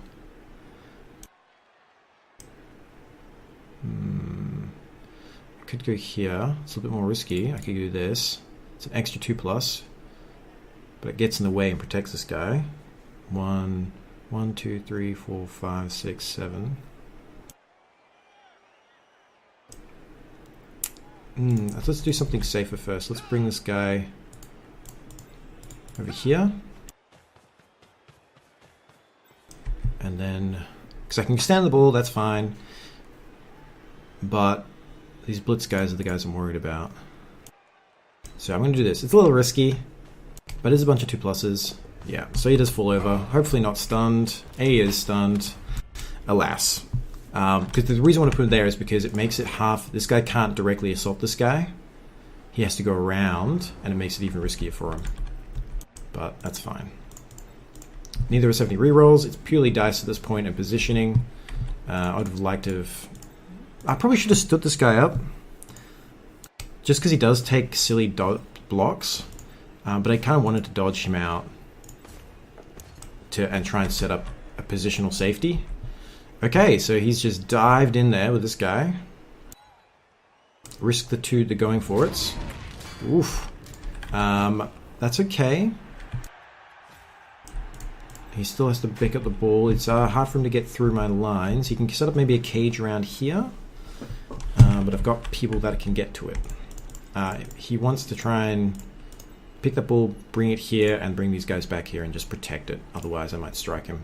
I could go here. It's a little bit more risky. I could do this. It's an extra 2+, but it gets in the way and protects this guy. 1, 2, 3, 4, 5, 6, 7. Let's do something safer first. Let's bring this guy over here. And then, because I can stand the ball, that's fine. But these blitz guys are the guys I'm worried about. So I'm going to do this. It's a little risky, but it's a bunch of 2+s. Yeah, so he does fall over. Hopefully not stunned. He is stunned. Alas. Because the reason I want to put him there is because it makes it half... this guy can't directly assault this guy. He has to go around, and it makes it even riskier for him. But that's fine. Neither of us have any rerolls. It's purely dice at this point and positioning. I would have liked to have... I probably should have stood this guy up. Just because he does take silly blocks. But I kind of wanted to dodge him out. And try and set up a positional safety. Okay, so he's just dived in there with this guy. Risk the going for it. Oof. That's okay. He still has to pick up the ball. It's hard for him to get through my lines. He can set up maybe a cage around here. But I've got people that can get to it. He wants to try and pick that ball, bring it here, and bring these guys back here and just protect it. Otherwise, I might strike him.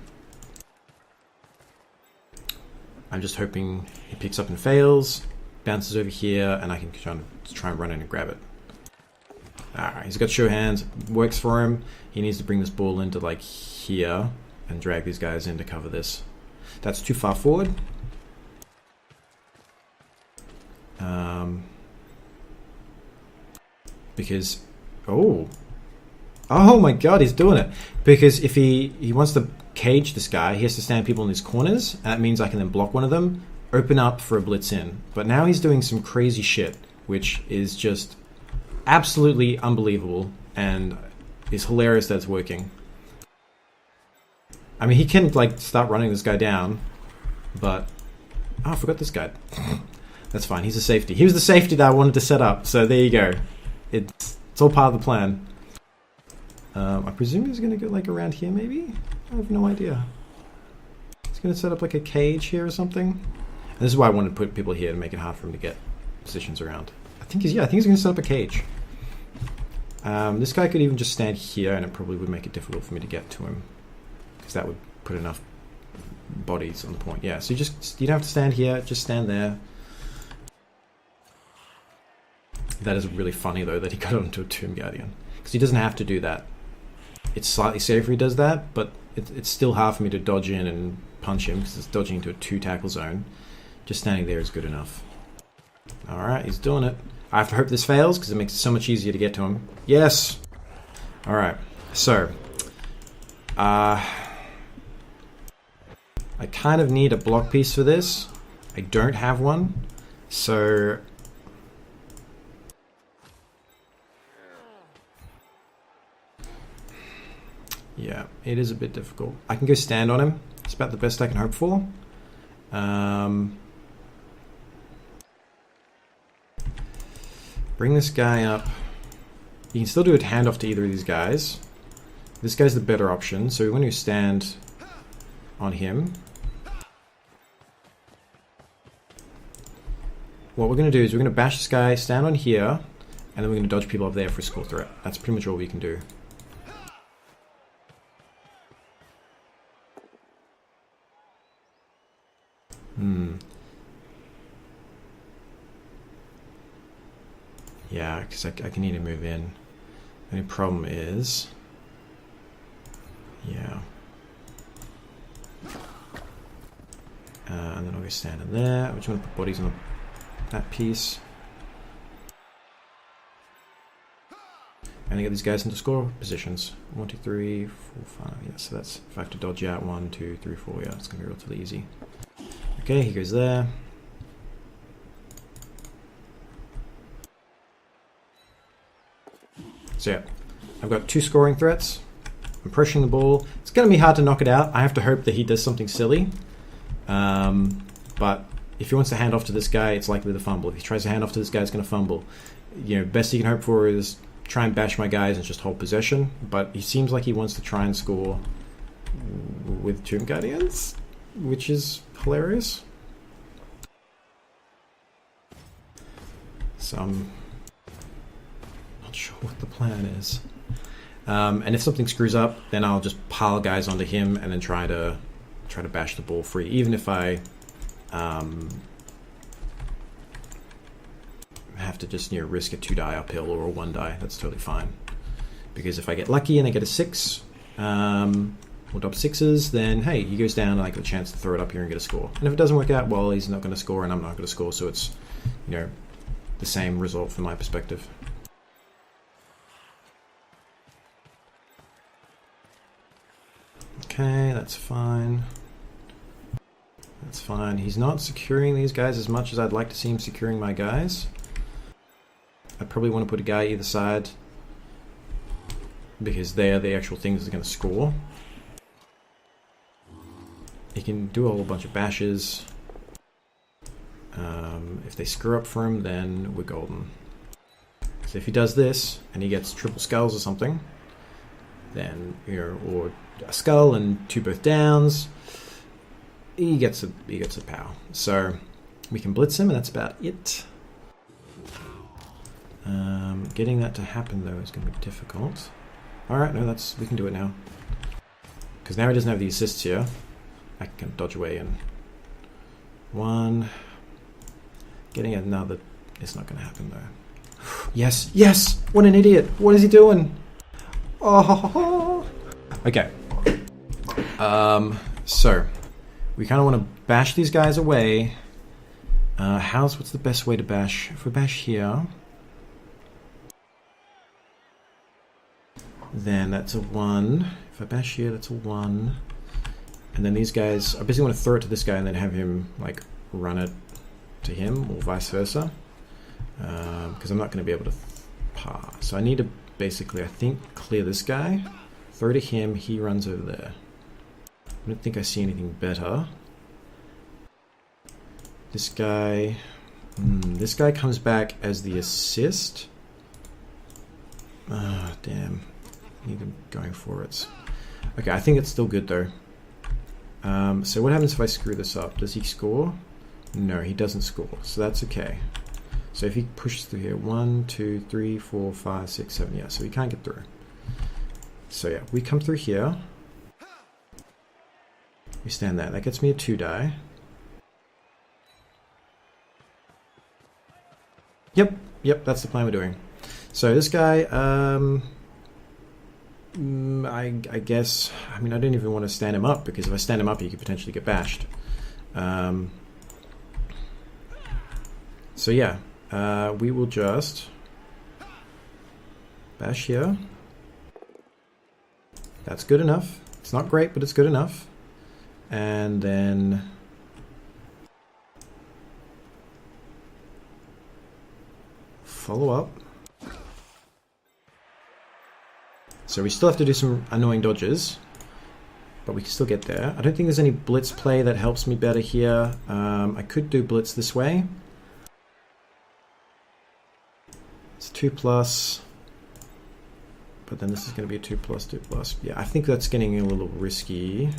I'm just hoping he picks up and fails, bounces over here, and I can try and run in and grab it. Alright, he's got show hands, works for him. He needs to bring this ball into like here and drag these guys in to cover this. That's too far forward. Because, oh my god, he's doing it. Because if he wants to cage this guy, he has to stand people in these corners. And that means I can then block one of them, open up for a blitz in. But now he's doing some crazy shit, which is just absolutely unbelievable and is hilarious that it's working. I mean, he can like start running this guy down, but I forgot this guy. That's fine. He's a safety. He was the safety that I wanted to set up. So there you go. It's all part of the plan. I presume he's going to go like around here, maybe. I have no idea. He's going to set up like a cage here or something. And this is why I wanted to put people here to make it hard for him to get positions around. I think he's going to set up a cage. This guy could even just stand here, and it probably would make it difficult for me to get to him, because that would put enough bodies on the point. Yeah, so you don't have to stand here, just stand there. That is really funny though that he got onto a Tomb Guardian, because he doesn't have to do that. It's slightly safer he does that, but it's still hard for me to dodge in and punch him because it's dodging into a 2-tackle zone. Just standing there is good enough. Alright, he's doing it. I have to hope this fails because it makes it so much easier to get to him. Yes! Alright, so I kind of need a block piece for this. I don't have one, so yeah, it is a bit difficult. I can go stand on him. It's about the best I can hope for. Bring this guy up. You can still do a handoff to either of these guys. This guy's the better option, so we want to stand on him. What we're going to do is we're going to bash this guy, stand on here, and then we're going to dodge people up there for a score threat. That's pretty much all we can do. Yeah, because I can need to move in. The only problem is, yeah. And then I'll go stand in there. I just want to put bodies on that piece. And I get these guys into score positions. 1, 2, 3, 4, 5. Yeah, so that's, if I have to dodge out 1, 2, 3, 4, yeah, it's going to be relatively easy. Okay, he goes there. So yeah, I've got 2 scoring threats. I'm pressuring the ball. It's going to be hard to knock it out. I have to hope that he does something silly. But if he wants to hand off to this guy, it's likely to fumble. If he tries to hand off to this guy, it's going to fumble. You know, best he can hope for is try and bash my guys and just hold possession. But he seems like he wants to try and score with Tomb Guardians, which is hilarious. So I'm not sure what the plan is. And if something screws up, then I'll just pile guys onto him and then try to bash the ball free. Even if I have to just risk a 2-die uphill or a 1-die, that's totally fine. Because if I get lucky and I get a 6, or top 6s, then hey, he goes down and I get a chance to throw it up here and get a score. And if it doesn't work out, well, he's not going to score and I'm not going to score, so it's the same result from my perspective. Okay, that's fine. That's fine. He's not securing these guys as much as I'd like to see him securing my guys. I probably want to put a guy either side because they are the actual things that are going to score. He can do a whole bunch of bashes. If they screw up for him, then we're golden. So if he does this and he gets triple skulls or something, then or a skull and 2 birth downs, he gets a pow. So we can blitz him, and that's about it. Getting that to happen though is going to be difficult. All right, no, we can do it now. Because now he doesn't have the assists here. I can dodge away and One. Getting another. It's not going to happen though. Yes, yes! What an idiot! What is he doing? Oh. Okay. So we kind of want to bash these guys away. What's the best way to bash? If we bash here, then that's a 1. If I bash here, that's a 1. And then these guys, I basically want to throw it to this guy and then have him like run it to him, or vice versa. Because I'm not going to be able to pass. So I need to basically, I think, clear this guy, throw to him, he runs over there. I don't think I see anything better. This guy comes back as the assist. Ah, oh, damn. I need him going for it. Okay, I think it's still good though. So what happens if I screw this up? Does he score? No, he doesn't score, so that's okay. So if he pushes through here, 1, 2, 3, 4, 5, 6, 7, yeah, so he can't get through. So yeah, we come through here. We stand there. That gets me a 2 die. Yep, that's the plan we're doing. So this guy, I guess, I mean, I don't even want to stand him up, because if I stand him up, he could potentially get bashed. So yeah, we will just bash here. That's good enough. It's not great, but it's good enough. And then follow up. So we still have to do some annoying dodges, but we can still get there. I don't think there's any blitz play that helps me better here. I could do blitz this way. It's 2+, but then this is going to be a 2+, 2+. Yeah, I think that's getting a little risky.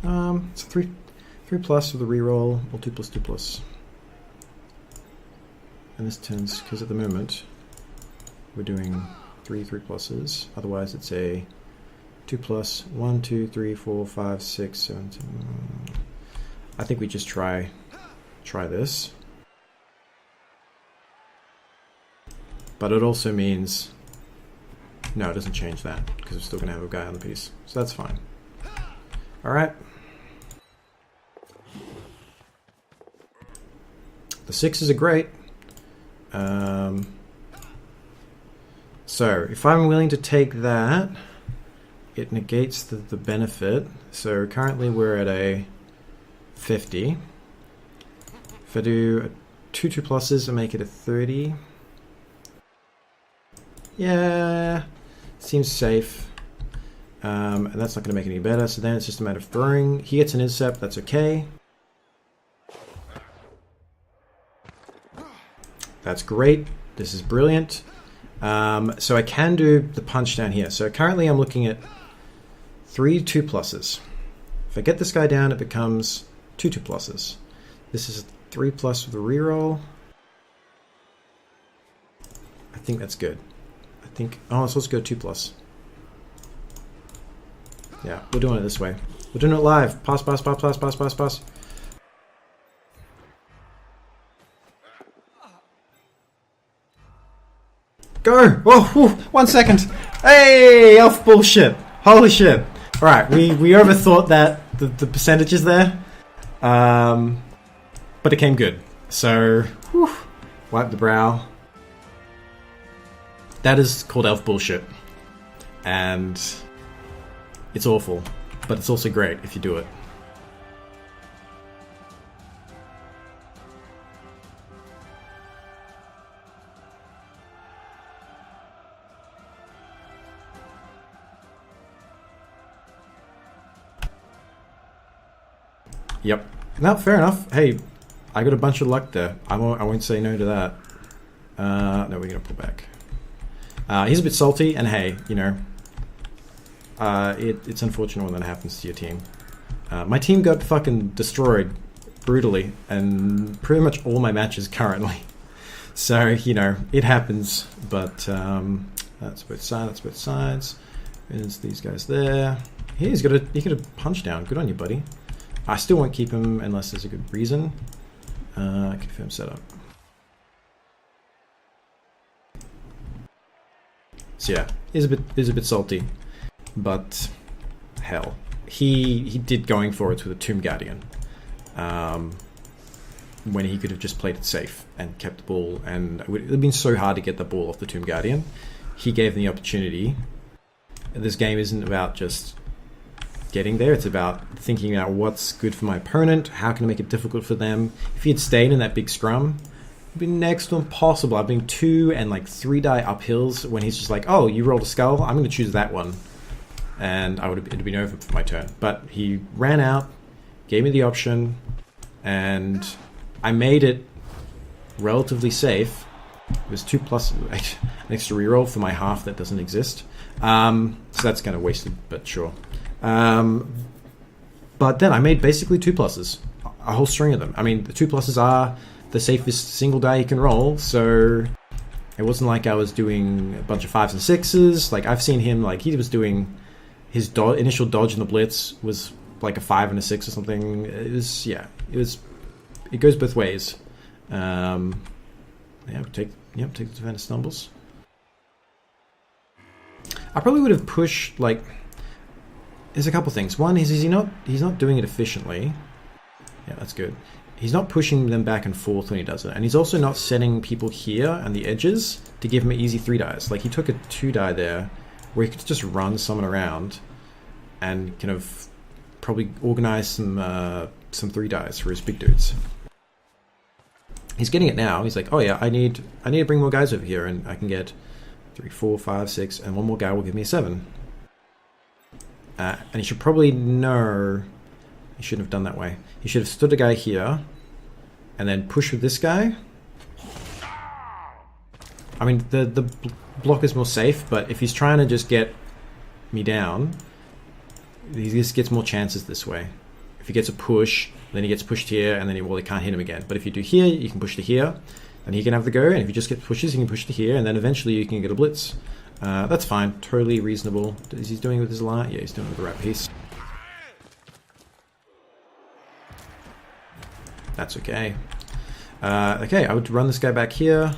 It's a 3+ with a reroll, or 2+, 2+. And this turns, because at the moment we're doing 3+. Otherwise it's a 2+, 1, 2, 3, 4, 5, 6, 7, 10. I think we just try this. But it also means, no, it doesn't change that, because we're still going to have a guy on the piece. So that's fine. Alright. The 6s are great. So if I'm willing to take that, it negates the benefit. So currently we're at a 50. If I do 2 2+s and make it a 30. Yeah, seems safe. And that's not going to make it any better. So then it's just a matter of throwing. He gets an intercept, that's okay. That's great. This is brilliant. So I can do the punch down here. So currently I'm looking at 3 2+s. If I get this guy down, it becomes 2 2+s. This is a 3+ with a reroll. I think that's good. I think, oh, so let's go 2+. Yeah, we're doing it this way. We're doing it live. Pass. Go! Oh, whew, 1 second. Hey, elf bullshit. Holy shit. Alright, we overthought that, the percentages there. But it came good. So, whew, wipe the brow. That is called elf bullshit. And it's awful. But it's also great if you do it. Yep. No, fair enough. Hey, I got a bunch of luck there. I won't say no to that. No, we're gonna pull back. He's a bit salty, and hey, you know, it's unfortunate when that happens to your team. My team got fucking destroyed brutally, and pretty much all my matches currently. So you know, it happens. But that's both sides. That's both sides. There's these guys there. He got a punch down. Good on you, buddy. I still won't keep him unless there's a good reason. Confirm setup. So yeah, is a bit salty, but hell, he did going for it with a Tomb Guardian, when he could have just played it safe and kept the ball, and it would have been so hard to get the ball off the Tomb Guardian. He gave them the opportunity. This game isn't about just getting there, it's about thinking about what's good for my opponent, how can I make it difficult for them. If he had stayed in that big scrum, been next to impossible. I've been 2 and like 3 die uphills when he's just like, oh, you rolled a skull, I'm going to choose that one, and it'd have been over for my turn. But he ran out, gave me the option, and I made it relatively safe. It was 2+ an extra reroll for my half that doesn't exist, so that's kind of wasted, but sure. But then I made basically 2+, a whole string of them. I mean, the 2+ are the safest single die you can roll, so it wasn't like I was doing a bunch of 5s and 6s. Like, I've seen him, like, he was doing his initial dodge in the blitz was like a 5 and a 6 or something. It goes both ways. Take the defender stumbles. I probably would have pushed, like, there's a couple things. One is he's not doing it efficiently. Yeah, that's good. He's not pushing them back and forth when he does it. And he's also not setting people here on the edges to give him an easy 3 dies. Like, he took a 2 die there where he could just run someone around and kind of probably organize some 3 dies for his big dudes. He's getting it now. He's like, oh yeah, I need to bring more guys over here, and I can get 3, 4, 5, 6, and one more guy will give me a 7. And he should probably know. He shouldn't have done that way. He should have stood a guy here and then pushed with this guy. I mean, the block is more safe, but if he's trying to just get me down, he just gets more chances this way. If he gets a push, then he gets pushed here, and then he can't hit him again. But if you do here, you can push to here, and he can have the go, and if he just gets pushes, he can push to here, and then eventually you can get a blitz. That's fine. Totally reasonable. Is he doing it with his line? Yeah, he's doing it with the right piece. That's okay. Okay, I would run this guy back here,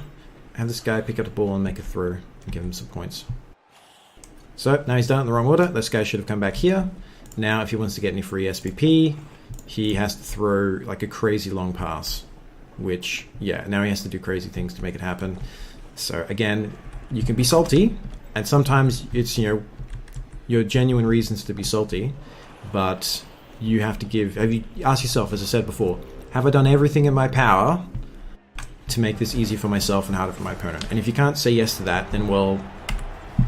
have this guy pick up the ball and make a throw, and give him some points. So, now he's done it in the wrong order. This guy should have come back here. Now, if he wants to get any free SPP, he has to throw like a crazy long pass, which, yeah, now he has to do crazy things to make it happen. So, again, you can be salty, and sometimes it's, your genuine reasons to be salty, but you have to ask yourself, as I said before, have I done everything in my power to make this easier for myself and harder for my opponent? And if you can't say yes to that, then, well,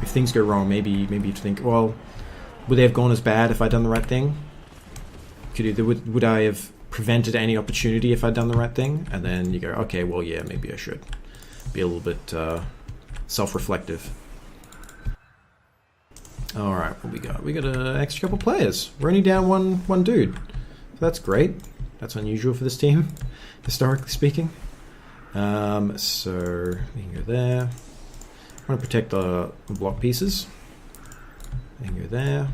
if things go wrong, maybe you have to think, well, would they have gone as bad if I'd done the right thing? Would I have prevented any opportunity if I'd done the right thing? And then you go, okay, well, yeah, maybe I should be a little bit self-reflective. All right, what we got? We got an extra couple players. We're only down one dude. So that's great. That's unusual for this team, historically speaking. So we can go there. I want to protect the block pieces. We can go there.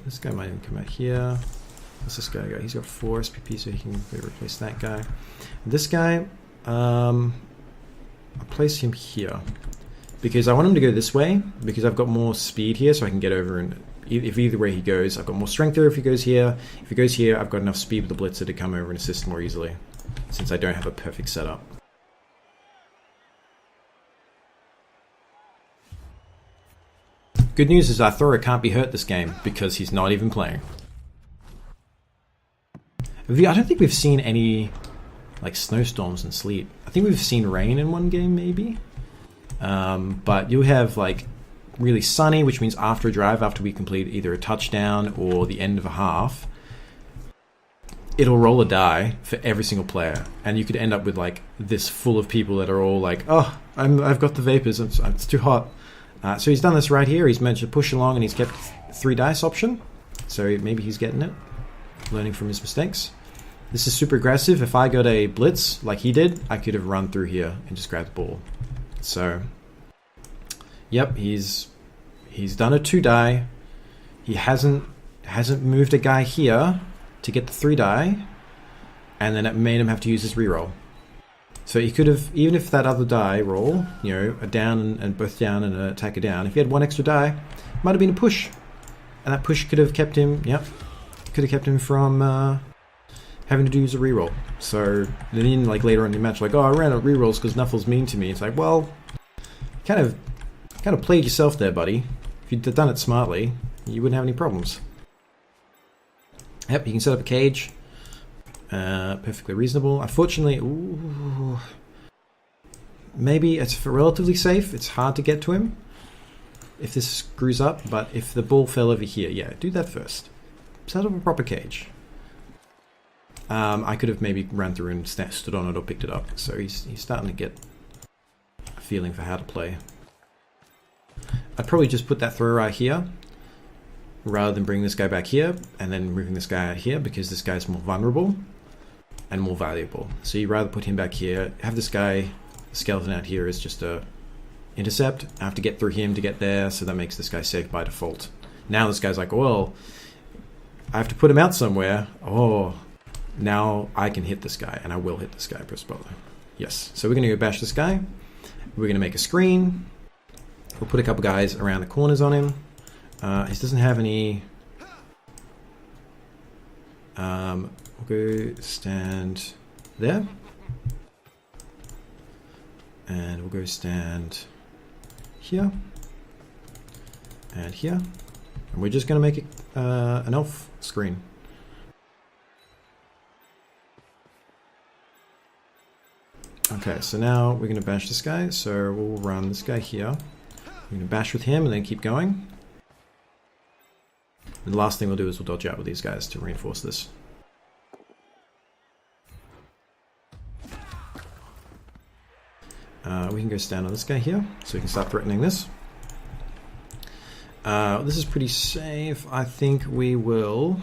This guy might even come out here. What's this guy got? He's got 4 SPP, so he can replace that guy. This guy, I'll place him here because I want him to go this way because I've got more speed here, so I can get over. And if either way he goes, I've got more strength there. If he goes here, I've got enough speed with the blitzer to come over and assist more easily, since I don't have a perfect setup. Good news is our thrower can't be hurt this game because he's not even playing. I don't think we've seen any like snowstorms and sleet. I think we've seen rain in one game maybe. But you have like really sunny, which means after a drive, after we complete either a touchdown or the end of a half, it'll roll a die for every single player. And you could end up with like this full of people that are all like, oh, I've got the vapors, it's too hot. So he's done this right here. He's managed to push along and he's kept 3 dice option. So maybe he's getting it, learning from his mistakes. This is super aggressive. If I got a blitz like he did, I could have run through here and just grabbed the ball. So, yep, he's He's done a 2-die. He hasn't moved a guy here to get the 3-die, and then it made him have to use his reroll. So he could have, even if that other die roll, you know, a down and both down and an attacker down, if he had one extra die, it might have been a push. And that push could have kept him, could have kept him from having to use a reroll. So then, like later on in the match, like, oh, I ran out of rerolls because Nuffle's mean to me. It's like, well, kind of played yourself there, buddy. If you'd done it smartly, you wouldn't have any problems. Yep, you can set up a cage. Perfectly reasonable. Unfortunately, ooh, maybe it's relatively safe. It's hard to get to him if this screws up, but if the ball fell over here, yeah, do that first. Set up a proper cage. I could have maybe run through and stood on it or picked it up. So he's starting to get a feeling for how to play. I'd probably just put that throw right here, rather than bring this guy back here and then moving this guy out here, because this guy's more vulnerable and more valuable. So you'd rather put him back here, have this guy, skeleton out here as just a intercept. I have to get through him to get there, so that makes this guy safe by default. Now this guy's like, well, I have to put him out somewhere. Oh, now I can hit this guy, and I will hit this guy, press butler. Yes, so we're going to go bash this guy. We're going to make a screen. We'll put a couple guys around the corners on him. He doesn't have any... we'll go stand there. And we'll go stand here. And here. And we're just going to make it an elf screen. Okay, so now we're going to bash this guy. So we'll run this guy here. We're going to bash with him and then keep going. And the last thing we'll do is we'll dodge out with these guys to reinforce this. We can go stand on this guy here, so we can start threatening this. This is pretty safe. I think we will...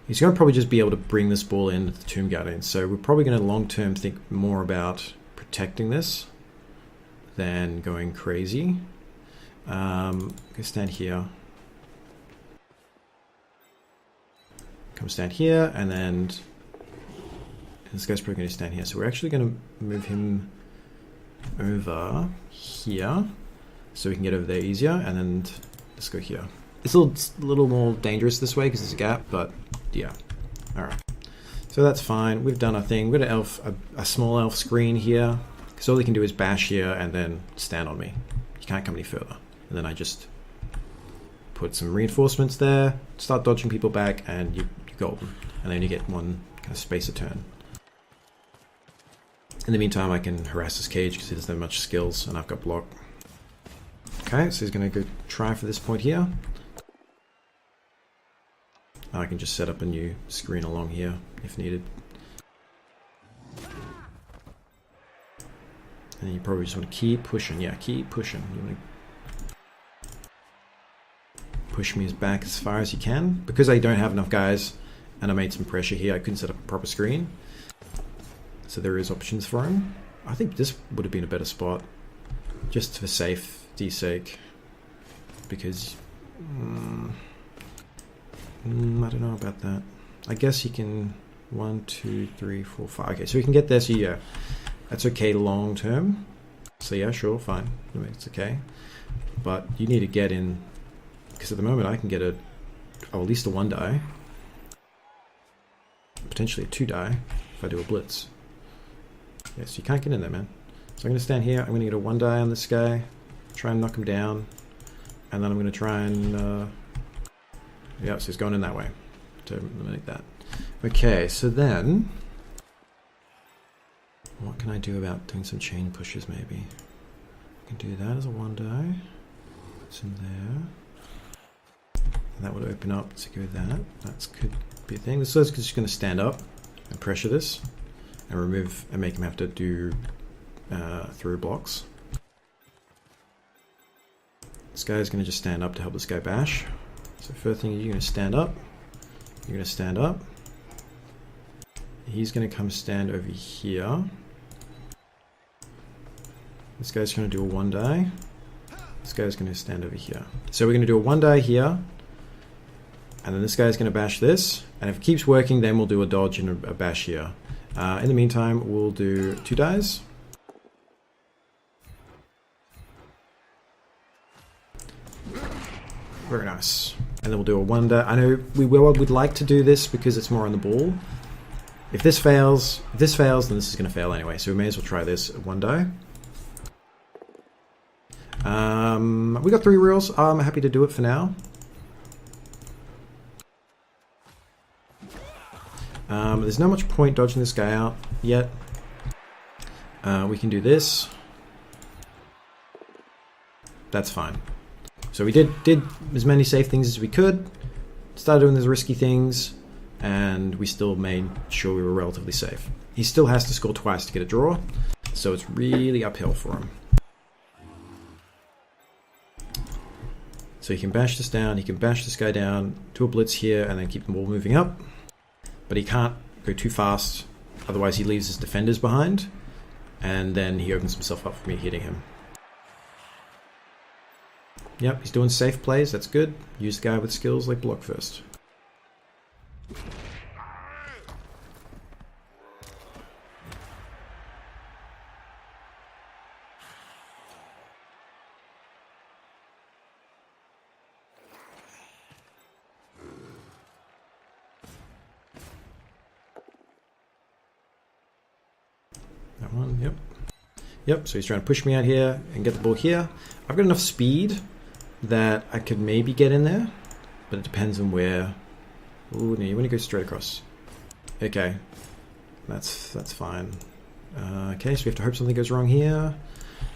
He's going to probably just be able to bring this ball in with the Tomb Guardian, so we're probably going to long-term think more about protecting this than going crazy. Go stand here. Come stand here, and then this guy's probably going to stand here. So we're actually going to move him over here so we can get over there easier, and then let's go here. It's a little more dangerous this way because there's a gap, but yeah. Alright. So that's fine. We've done our thing. We've got a small elf screen here, because all they can do is bash here and then stand on me. You can't come any further. And then I just put some reinforcements there, start dodging people back, and you're golden. And then you get one kind of space a turn. In the meantime, I can harass this cage because he doesn't have much skills, and I've got block. Okay, so he's going to go try for this point here. I can just set up a new screen along here if needed. And you probably just want to keep pushing. Yeah, keep pushing. You want to push me back as far as you can. Because I don't have enough guys and I made some pressure here, I couldn't set up a proper screen. So there is options for him. I think this would have been a better spot. Just for safety's sake. Because... I don't know about that. I guess he can 1, 2, 3, 4, 5. Okay, so we can get there. So yeah, that's okay long term. So yeah, sure, fine. It's okay. But you need to get in, because at the moment I can get at least a 1 die, potentially a 2 die if I do a blitz. Yes, you can't get in there, man. So I'm going to stand here. I'm going to get a 1 die on this guy, try and knock him down, and then I'm going to try and. Yeah, so he's going in that way to eliminate that. Okay, so then... What can I do about doing some chain pushes, maybe? I can do that as a 1 die. It's in there. And that would open up to go that. That could be a thing. This is just going to stand up and pressure this. And remove and make him have to do through blocks. This guy is going to just stand up to help this guy bash. So first thing, you're going to stand up. You're going to stand up. He's going to come stand over here. This guy's going to do a 1 die. This guy's going to stand over here. So we're going to do a 1 die here. And then this guy's going to bash this. And if it keeps working, then we'll do a dodge and a bash here. In the meantime, we'll do 2 dies. Very nice. And then we'll do a 1 die. I know we would like to do this because it's more on the ball. If this fails, then this is going to fail anyway. So we may as well try this at 1 die. We got 3 reels. I'm happy to do it for now. There's not much point dodging this guy out yet. We can do this. That's fine. So we did as many safe things as we could. Started doing those risky things. And we still made sure we were relatively safe. He still has to score twice to get a draw. So it's really uphill for him. So he can bash this down, he can bash this guy down, do a blitz here, and then keep the ball moving up. But he can't go too fast, otherwise he leaves his defenders behind, and then he opens himself up for me hitting him. Yep, he's doing safe plays, that's good. Use the guy with skills like block first. That one, yep. Yep, so he's trying to push me out here and get the ball here. I've got enough speed that I could maybe get in there, but it depends on where. Ooh, no, you want to go straight across. Okay, that's fine. Okay, so we have to hope something goes wrong here.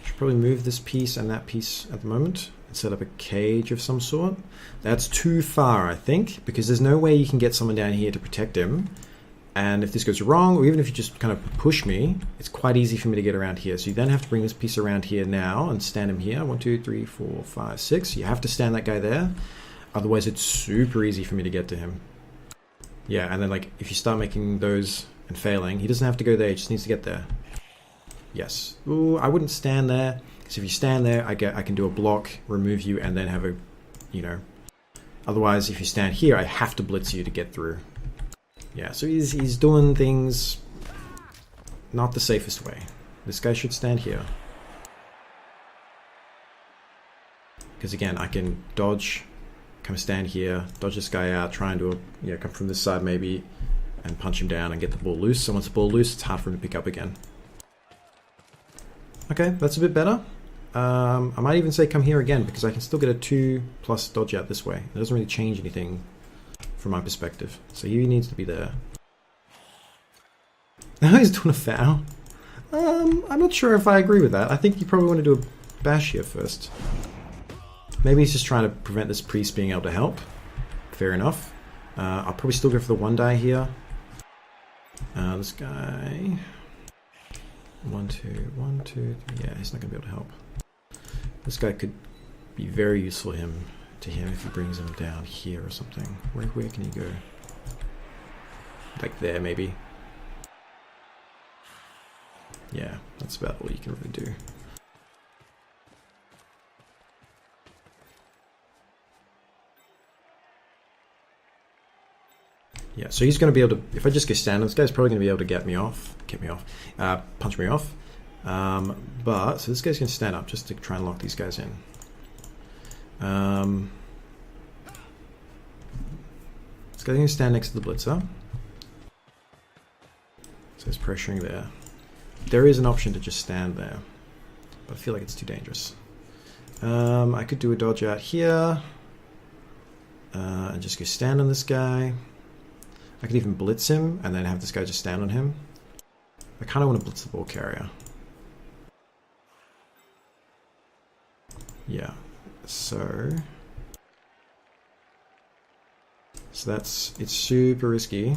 Should probably move this piece and that piece at the moment and set up a cage of some sort. That's too far, I think, because there's no way you can get someone down here to protect him. And if this goes wrong, or even if you just kind of push me, it's quite easy for me to get around here. So you then have to bring this piece around here now and stand him here. 1, 2, 3, 4, 5, 6. You have to stand that guy there. Otherwise, it's super easy for me to get to him. Yeah, and then like if you start making those and failing, he doesn't have to go there. He just needs to get there. Yes. Ooh, I wouldn't stand there. Because if you stand there, I can do a block, remove you, and then have a, you know. Otherwise, if you stand here, I have to blitz you to get through. Yeah, so he's doing things not the safest way. This guy should stand here. Because again, I can dodge, kind of stand here, dodge this guy out, try and do a, come from this side maybe, and punch him down and get the ball loose. So once the ball loose, it's hard for him to pick up again. Okay, that's a bit better. I might even say come here again, because I can still get a 2+ dodge out this way. It doesn't really change anything from my perspective. So he needs to be there. Now he's doing a foul. I'm not sure if I agree with that. I think you probably want to do a bash here first. Maybe he's just trying to prevent this priest being able to help. Fair enough. I'll probably still go for the 1 die here. This guy... 1, 2, 1, 2, 3. Yeah, he's not going to be able to help. This guy could be very useful to him if he brings him down here or something. Where can he go? Like there, maybe. Yeah, that's about all you can really do. Yeah, so he's going to be able to, if I just go stand, this guy's probably going to be able to punch me off. But, so this guy's going to stand up just to try and lock these guys in. This guy's going to stand next to the blitzer. So he's pressuring there. There is an option to just stand there, but I feel like it's too dangerous. I could do a dodge out here, and just go stand on this guy. I could even blitz him and then have this guy just stand on him. I kind of want to blitz the ball carrier. Yeah, so it's super risky.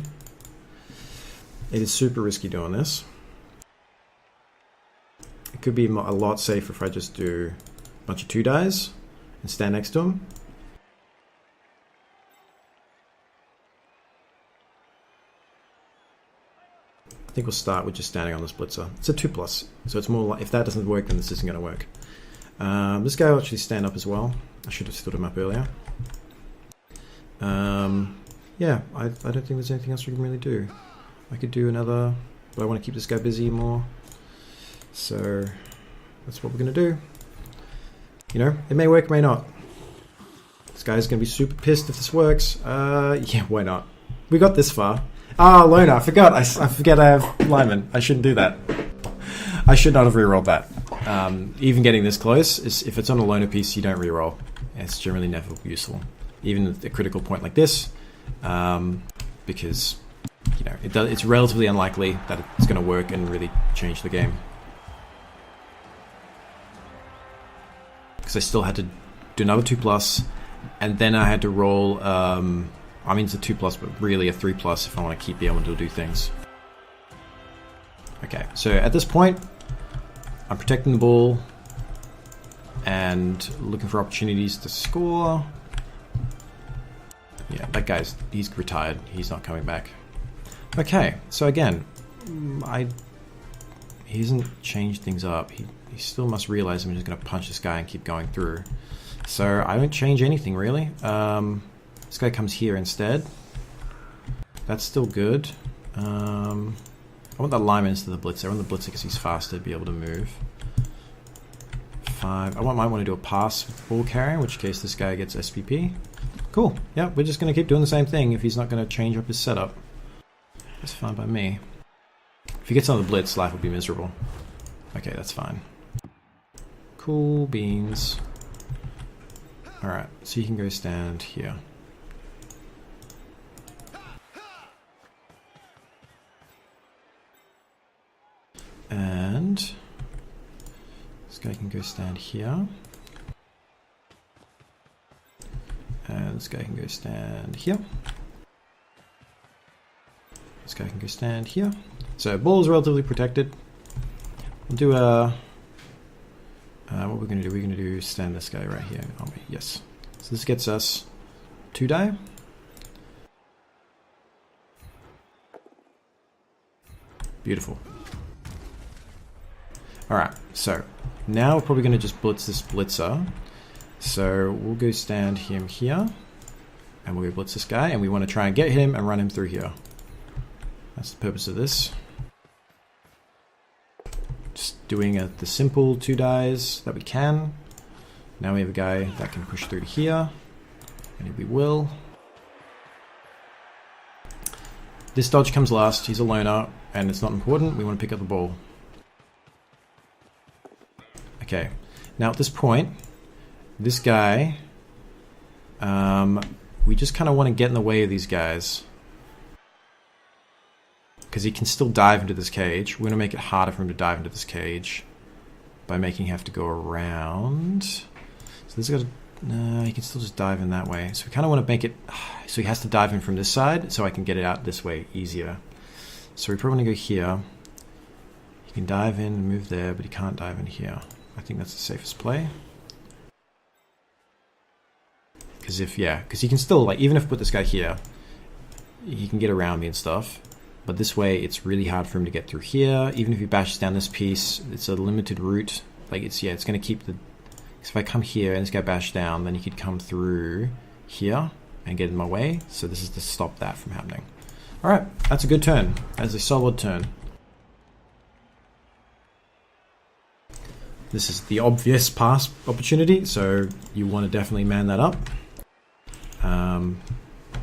It is super risky doing this. It could be a lot safer if I just do a bunch of 2 dies and stand next to him. I think we'll start with just standing on this blitzer. It's a 2+, so it's more like, if that doesn't work, then this isn't going to work. This guy will actually stand up as well. I should have stood him up earlier. Yeah, I don't think there's anything else we can really do. I could do another, but I want to keep this guy busy more. So that's what we're going to do. You know, it may work, it may not. This guy's going to be super pissed if this works. Yeah, why not? We got this far. Ah, Loner, I forgot. I forget I have Lyman. I shouldn't do that. I should not have rerolled that. Even getting this close, if it's on a Loner piece, you don't reroll. It's generally never useful. Even at a critical point like this, because you know it's relatively unlikely that it's going to work and really change the game. Because I still had to do another 2+, and then I had to roll. I mean, it's a 2+, but really a 3+ if I want to keep being able to do things. Okay, so at this point, I'm protecting the ball and looking for opportunities to score. Yeah, that guy's, he's retired. He's not coming back. Okay, so again, he hasn't changed things up. He still must realize I'm just going to punch this guy and keep going through. So I don't change anything really. This guy comes here instead. That's still good. I want that lineman instead of the blitzer. I want the blitzer because he's faster to be able to move. 5. I might want to do a pass with ball carrier, in which case this guy gets SPP. Cool. Yeah, we're just going to keep doing the same thing if he's not going to change up his setup. That's fine by me. If he gets another blitz, life will be miserable. Okay, that's fine. Cool beans. Alright, so you can go stand here. And this guy can go stand here. And this guy can go stand here. This guy can go stand here. So ball is relatively protected. We'll do a... what we're going to do, we're going to do stand this guy right here, aren't we? Yes. So this gets us 2 die. Beautiful. Alright, so now we're probably going to just blitz this blitzer. So we'll go stand him here, and we'll go blitz this guy, and we want to try and get him and run him through here. That's the purpose of this. Just doing the simple 2 dies that we can. Now we have a guy that can push through to here, and we will. This dodge comes last. He's a loner, and it's not important. We want to pick up the ball. Okay, now at this point, this guy, we just kind of want to get in the way of these guys. Because he can still dive into this cage. We're going to make it harder for him to dive into this cage by making him have to go around. So this guy, no, he can still just dive in that way. So we kind of want to make it, so he has to dive in from this side so I can get it out this way easier. So we probably want to go here. He can dive in and move there, but he can't dive in here. I think that's the safest play. Because because he can still, like, even if I put this guy here, he can get around me and stuff. But this way, it's really hard for him to get through here. Even if he bashes down this piece, it's a limited route. Like, it's going to keep the... So if I come here and this guy bashes down, then he could come through here and get in my way. So this is to stop that from happening. Alright, that's a good turn. That's a solid turn. This is the obvious pass opportunity, so you want to definitely man that up.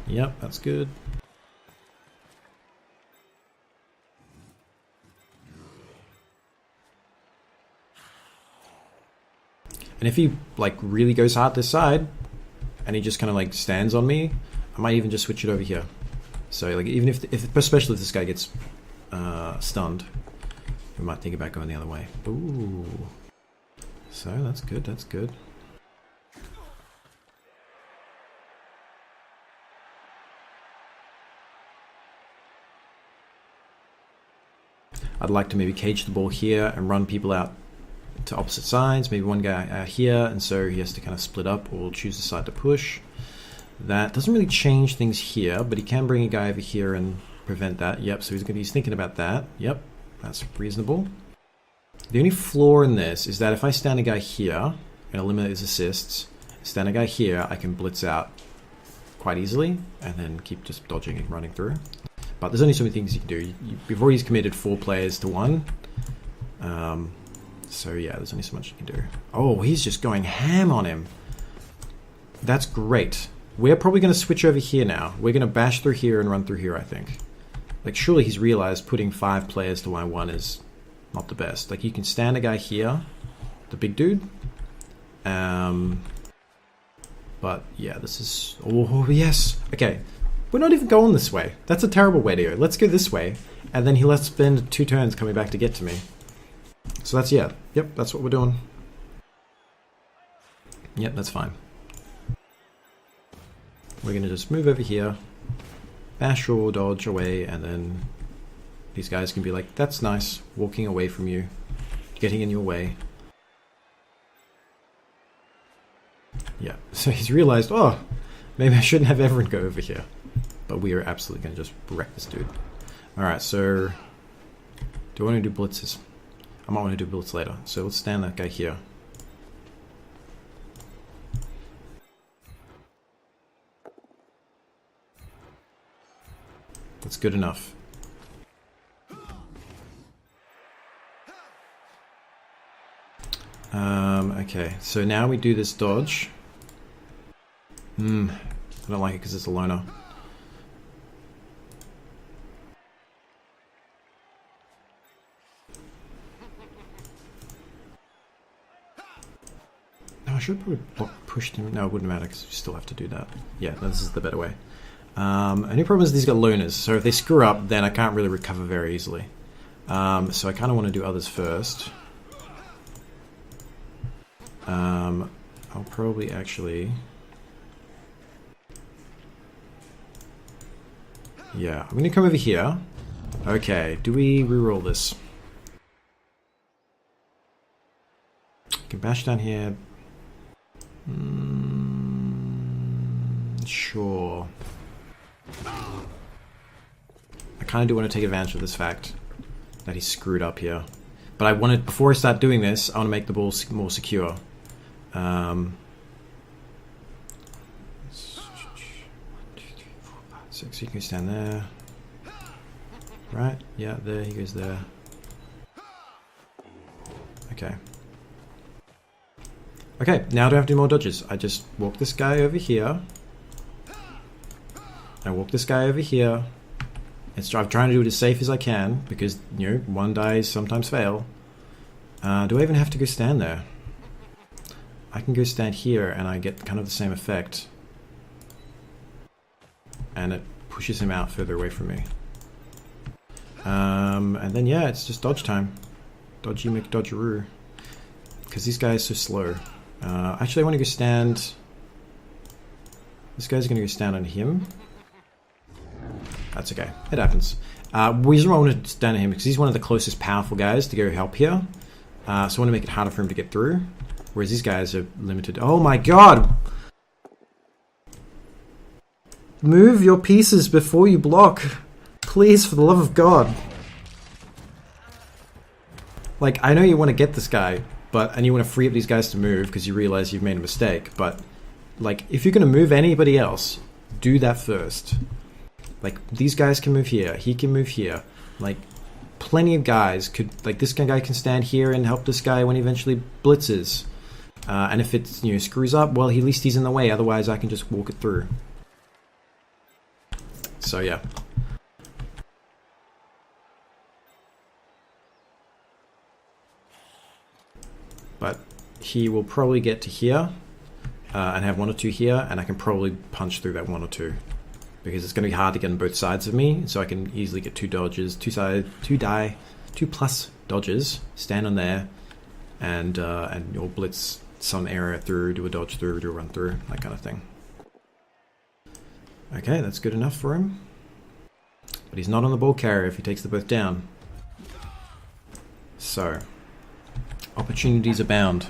Yep, that's good. And if he like really goes hard this side, and he just kind of like stands on me, I might even just switch it over here. So like even if especially if this guy gets stunned, we might think about going the other way. Ooh. So that's good, that's good. I'd like to maybe cage the ball here and run people out to opposite sides. Maybe one guy out here, and so he has to kind of split up or choose the side to push. That doesn't really change things here, but he can bring a guy over here and prevent that. Yep, so he's thinking about that. Yep, that's reasonable. The only flaw in this is that if I stand a guy here and eliminate his assists, stand a guy here, I can blitz out quite easily and then keep just dodging and running through. But there's only so many things you can do. Before he's committed 4 players to 1. So yeah, there's only so much you can do. Oh, he's just going ham on him. That's great. We're probably going to switch over here now. We're going to bash through here and run through here, I think. Like, surely he's realized putting 5 players to 1 is not the best. Like, you can stand a guy here, the big dude. But yeah, this is... Oh, yes. Okay. We're not even going this way. That's a terrible way to go. Let's go this way. And then he'll have to spend 2 turns coming back to get to me. So that's, yeah. Yep, that's what we're doing. Yep, that's fine. We're going to just move over here. Bash or dodge away. And then these guys can be like, that's nice. Walking away from you. Getting in your way. Yeah. So he's realized, oh, maybe I shouldn't have everyone go over here. But we are absolutely going to just wreck this dude. Alright, so... Do I want to do blitzes? I might want to do blitz later. So let's stand that guy here. That's good enough. Okay, so now we do this dodge. I don't like it because it's a loner. I should probably push him. No, it wouldn't matter because we still have to do that. Yeah, no, this is the better way. Only problem is these got lunars, so if they screw up, then I can't really recover very easily. So I kind of want to do others first. I'll probably actually... Yeah, I'm going to come over here. Okay, do we reroll this? Can bash down here. Sure. I kind of do want to take advantage of this fact that he's screwed up here. But I wanted, before I start doing this, I want to make the ball more secure. 1, 2, 3, 4, 5, 6. You can stand there. Right? Yeah, there. He goes there. Okay. Okay, now I don't have to do more dodges. I just walk this guy over here. I walk this guy over here. I'm trying to do it as safe as I can because, you know, 1 dies sometimes fail. Do I even have to go stand there? I can go stand here and I get kind of the same effect. And it pushes him out further away from me. And then, yeah, it's just dodge time. Dodgy McDodgeroo. Because this guy is so slow. Actually, I want to go stand... This guy's going to go stand on him. That's okay. It happens. Reason why I want to stand on him because he's one of the closest powerful guys to go help here. So I want to make it harder for him to get through. Whereas these guys are limited. Oh my god! Move your pieces before you block. Please, for the love of God. Like, I know you want to get this guy, and you want to free up these guys to move because you realize you've made a mistake, but, like, if you're going to move anybody else, do that first. Like, these guys can move here, he can move here. Like, plenty of guys could, like, this guy can stand here and help this guy when he eventually blitzes. And if it, you know, screws up, well, at least he's in the way, otherwise I can just walk it through. So, yeah. But he will probably get to here and have 1 or 2 here, and I can probably punch through that 1 or 2 because it's going to be hard to get on both sides of me. So I can easily get 2 dodges, 2 plus dodges, stand on there, and you'll blitz some area through, do a dodge through, do a run through, that kind of thing. Okay, that's good enough for him. But he's not on the ball carrier if he takes the both down. So, opportunities abound.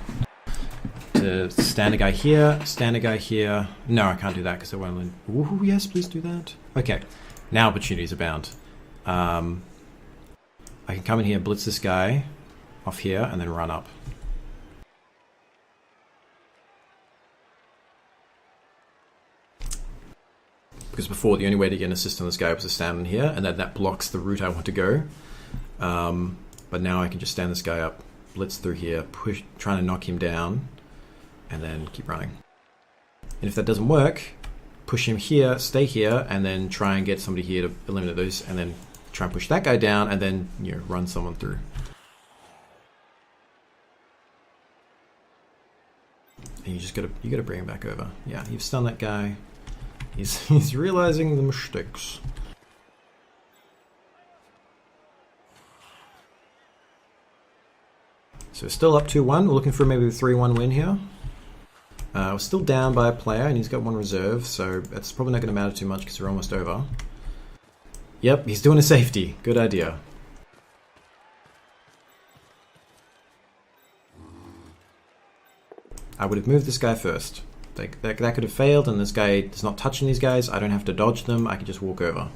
To stand a guy here, stand a guy here. No, I can't do that because I won't. Ooh, yes, please do that. Okay, now opportunities abound. I can come in here, blitz this guy. off here and then run up. Because before, the only way to get an assist on this guy was to stand in here, and that blocks the route I want to go. But now I can just stand this guy up, blitz through here, push, trying to knock him down, and then keep running. And if that doesn't work, push him here, stay here, and then try and get somebody here to eliminate those, and then try and push that guy down, and then run someone through. And you gotta bring him back over. Yeah, you've stunned that guy. He's realizing the mistakes. So we're still up 2-1. We're looking for maybe a 3-1 win here. We're still down by a player, and he's got one reserve, so it's probably not going to matter too much because we're almost over. Yep, he's doing a safety. Good idea. I would have moved this guy first. That could have failed, and this guy is not touching these guys. I don't have to dodge them. I can just walk over.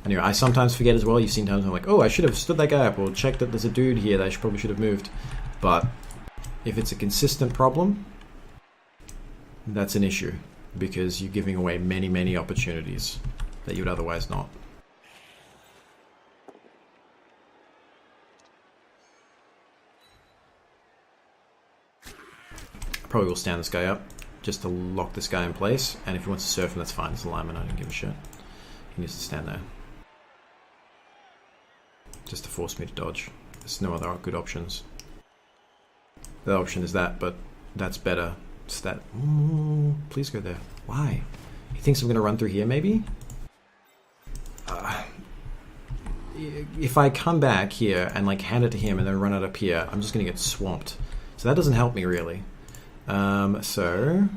Anyway, I sometimes forget as well. You've seen times I'm like, oh, I should have stood that guy up, or checked that there's a dude here that I probably should have moved. But if it's a consistent problem, that's an issue, because you're giving away many, many opportunities that you would otherwise not. Probably will stand this guy up just to lock this guy in place, and if he wants to surf him, that's fine. It's a lineman, I don't give a shit. He needs to stand there just to force me to dodge. There's no other good options. The option is that, but that's better. Stat. Ooh, please go there. Why? He thinks I'm going to run through here, maybe? If I come back here and like hand it to him and then run it up here, I'm just going to get swamped. So that doesn't help me really. So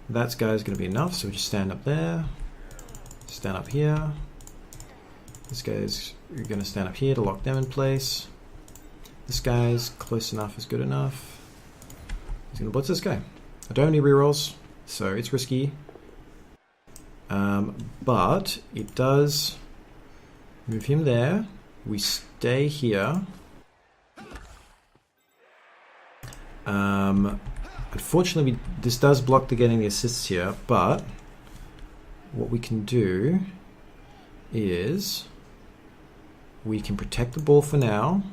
that guy's going to be enough. So we just stand up there, stand up here. This guy's going to stand up here to lock them in place. This guy's close enough is good enough. He's going to blitz this guy. I don't have any rerolls, so it's risky. But it does move him there. We stay here. Unfortunately, this does block the getting the assists here, but what we can do is we can protect the ball for now,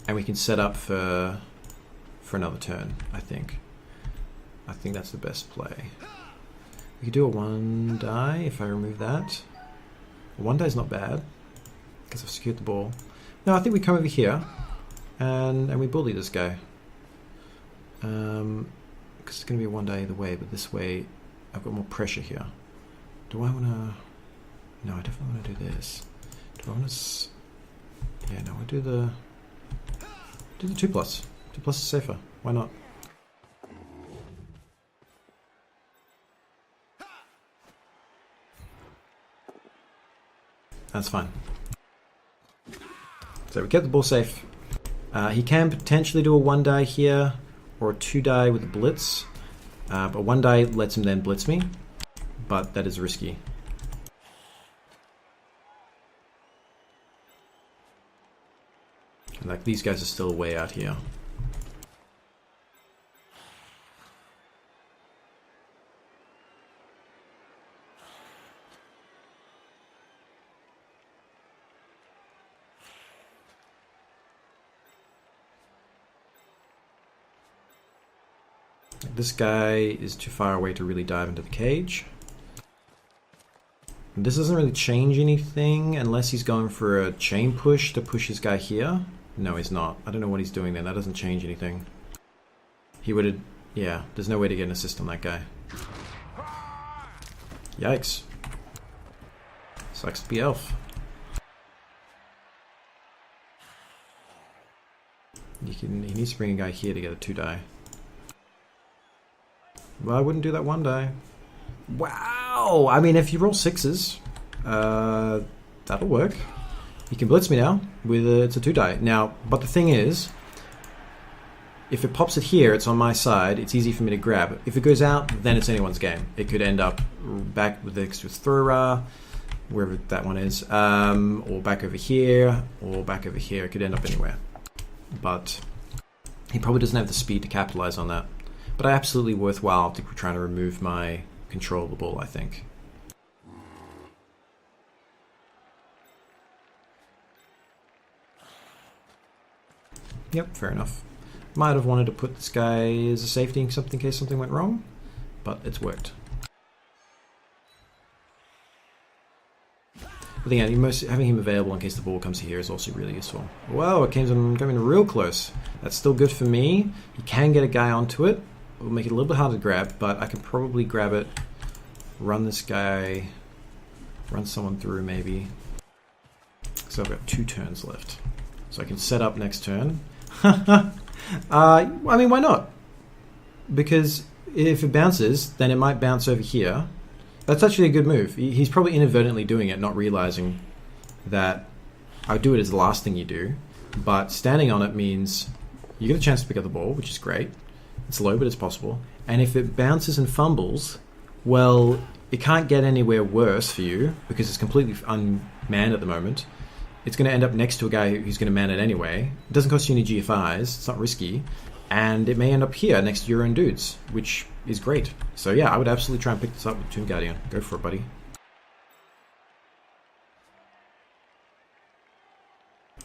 and we can set up for another turn, I think. I think that's the best play. We could do a 1 die if I remove that. A 1 die is not bad, because I've secured the ball. No, I think we come over here, and we bully this guy. Because it's going to be a 1 die either way, but this way I've got more pressure here. Do I want to... No, I definitely want to do this. Do I want to... Yeah, no, I'll do the 2+. 2+ is safer. Why not? That's fine. So we kept the ball safe. He can potentially do a 1 die here, or a 2 die with a blitz. But 1 die lets him then blitz me. But that is risky. Like, these guys are still way out here. This guy is too far away to really dive into the cage. This doesn't really change anything unless he's going for a chain push to push his guy here. No, he's not. I don't know what he's doing then. That doesn't change anything. He would have... Yeah, there's no way to get an assist on that guy. Yikes. Sucks to be Elf. He needs to bring a guy here to get a 2 die. Well, I wouldn't do that 1 die. Wow! I mean, if you roll 6s, that'll work. You can blitz me now with it's a 2 die. Now, but the thing is, if it pops it here, it's on my side. It's easy for me to grab. If it goes out, then it's anyone's game. It could end up back with the extra thrower. wherever that one is, or back over here, or back over here. It could end up anywhere. But he probably doesn't have the speed to capitalize on that. But absolutely worthwhile to trying to remove my control of the ball, I think. Yep, fair enough. Might have wanted to put this guy as a safety in case something went wrong, but it's worked. But again, having him available in case the ball comes here is also really useful. Wow, it came in real close. That's still good for me. He can get a guy onto it. It will make it a little bit harder to grab, but I can probably grab it, run this guy, run someone through maybe. So I've got 2 turns left. So I can set up next turn. I mean, why not? Because if it bounces, then it might bounce over here. That's actually a good move. He's probably inadvertently doing it, not realizing that I would do it as the last thing you do. But standing on it means you get a chance to pick up the ball, which is great. It's low, but it's possible. And if it bounces and fumbles, well, it can't get anywhere worse for you because it's completely unmanned at the moment. It's going to end up next to a guy who's going to man it anyway. It doesn't cost you any GFIs. It's not risky. And it may end up here next to your own dudes, which is great. So yeah, I would absolutely try and pick this up with Tomb Guardian. Go for it, buddy.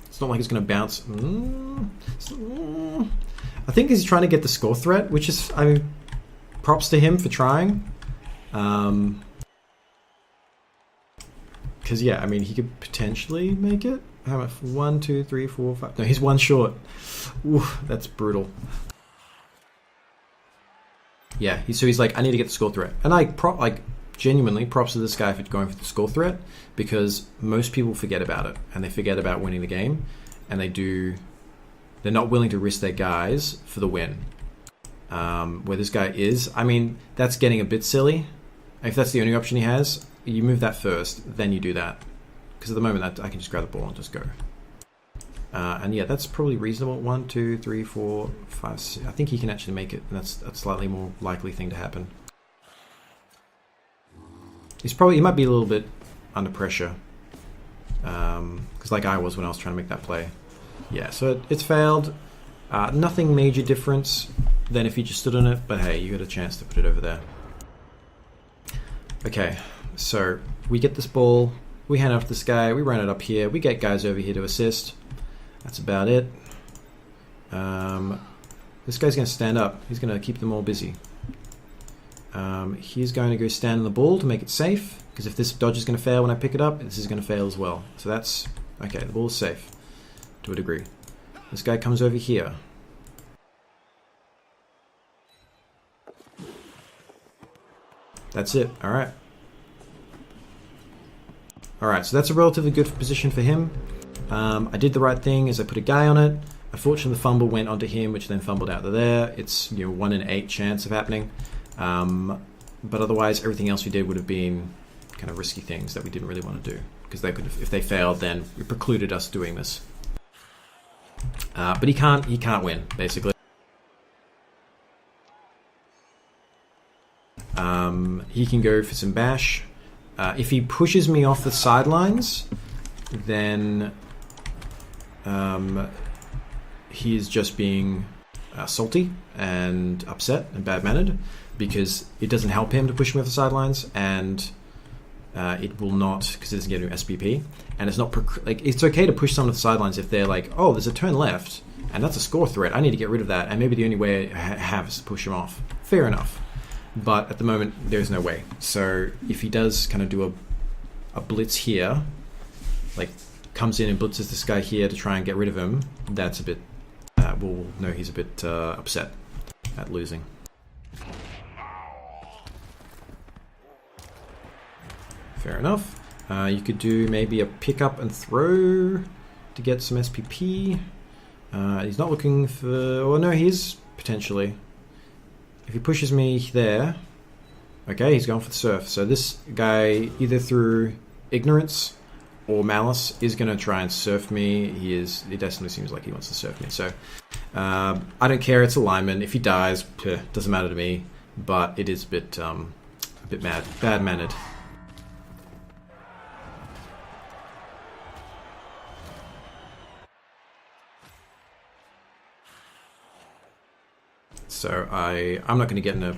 It's not like it's going to bounce. I think he's trying to get the score threat, which is, I mean, props to him for trying. Because, yeah, I mean, he could potentially make it. How much? 1, 2, 3, 4, 5. No, he's 1 short. Ooh, that's brutal. Yeah, so he's like, I need to get the score threat. And genuinely props to this guy for going for the score threat, because most people forget about it, and they forget about winning the game, and they're not willing to risk their guys for the win. Where this guy is, I mean, that's getting a bit silly. If that's the only option he has, you move that first, then you do that. Because at the moment, I can just grab the ball and just go. And yeah, that's probably reasonable. 1, 2, 3, 4, 5, 6. I think he can actually make it, and that's a slightly more likely thing to happen. He might be a little bit under pressure. Because like I was when I was trying to make that play. Yeah, so it's failed. Nothing major difference than if he just stood on it, but hey, you got a chance to put it over there. Okay, so we get this ball, we hand it off to this guy, we run it up here, we get guys over here to assist. That's about it. This guy's going to stand up. He's going to keep them all busy. He's going to go stand on the ball to make it safe, because if this dodge is going to fail when I pick it up, this is going to fail as well. So that's... okay, the ball is safe to a degree. This guy comes over here. That's it. Alright. Alright, so that's a relatively good position for him. I did the right thing as I put a guy on it. Unfortunately, the fumble went onto him, which then fumbled out to there. It's 1 in 8 chance of happening. But otherwise, everything else we did would have been kind of risky things that we didn't really want to do, because they could have, if they failed, then it precluded us doing this. But he can't win, basically. He can go for some bash. If he pushes me off the sidelines, then he is just being salty and upset and bad-mannered, because it doesn't help him to push me off the sidelines, and it will not, because it doesn't get him SPP, and it's not it's okay to push someone to the sidelines if they're like, oh, there's a turn left, and that's a score threat. I need to get rid of that, and maybe the only way I have is to push him off. Fair enough. But at the moment, there's no way. So if he does kind of do a blitz here, like comes in and blitzes this guy here to try and get rid of him, that's a bit... we'll know he's a bit upset at losing. Fair enough. You could do maybe a pick up and throw to get some SPP. He's not looking for... well, no, he is potentially. If he pushes me there... okay, he's going for the surf. So this guy, either through ignorance or malice, is going to try and surf me. It definitely seems like he wants to surf me. So I don't care, it's a lineman. If he dies, doesn't matter to me. But it is a bit bad-mannered. So I'm not going to get in a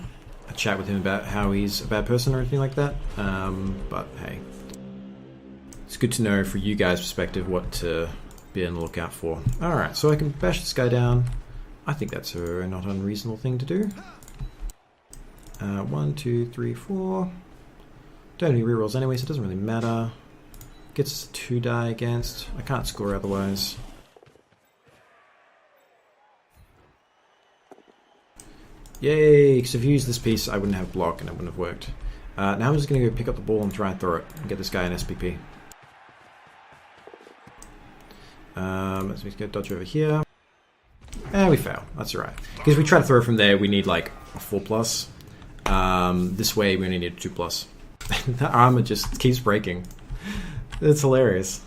chat with him about how he's a bad person or anything like that. But hey, it's good to know for you guys' perspective what to be on the lookout for. Alright, so I can bash this guy down. I think that's a not unreasonable thing to do. 1, 2, 3, 4. Don't have any rerolls anyway, so it doesn't really matter. Gets us a 2 die against. I can't score otherwise. Yay! Because if you used this piece, I wouldn't have block and it wouldn't have worked. Now I'm just going to go pick up the ball and try and throw it and get this guy an SPP. Let's just go dodge over here. And we fail. That's alright. Because if we try to throw from there, we need like a 4+. This way, we only need a 2+. That armor just keeps breaking. It's hilarious.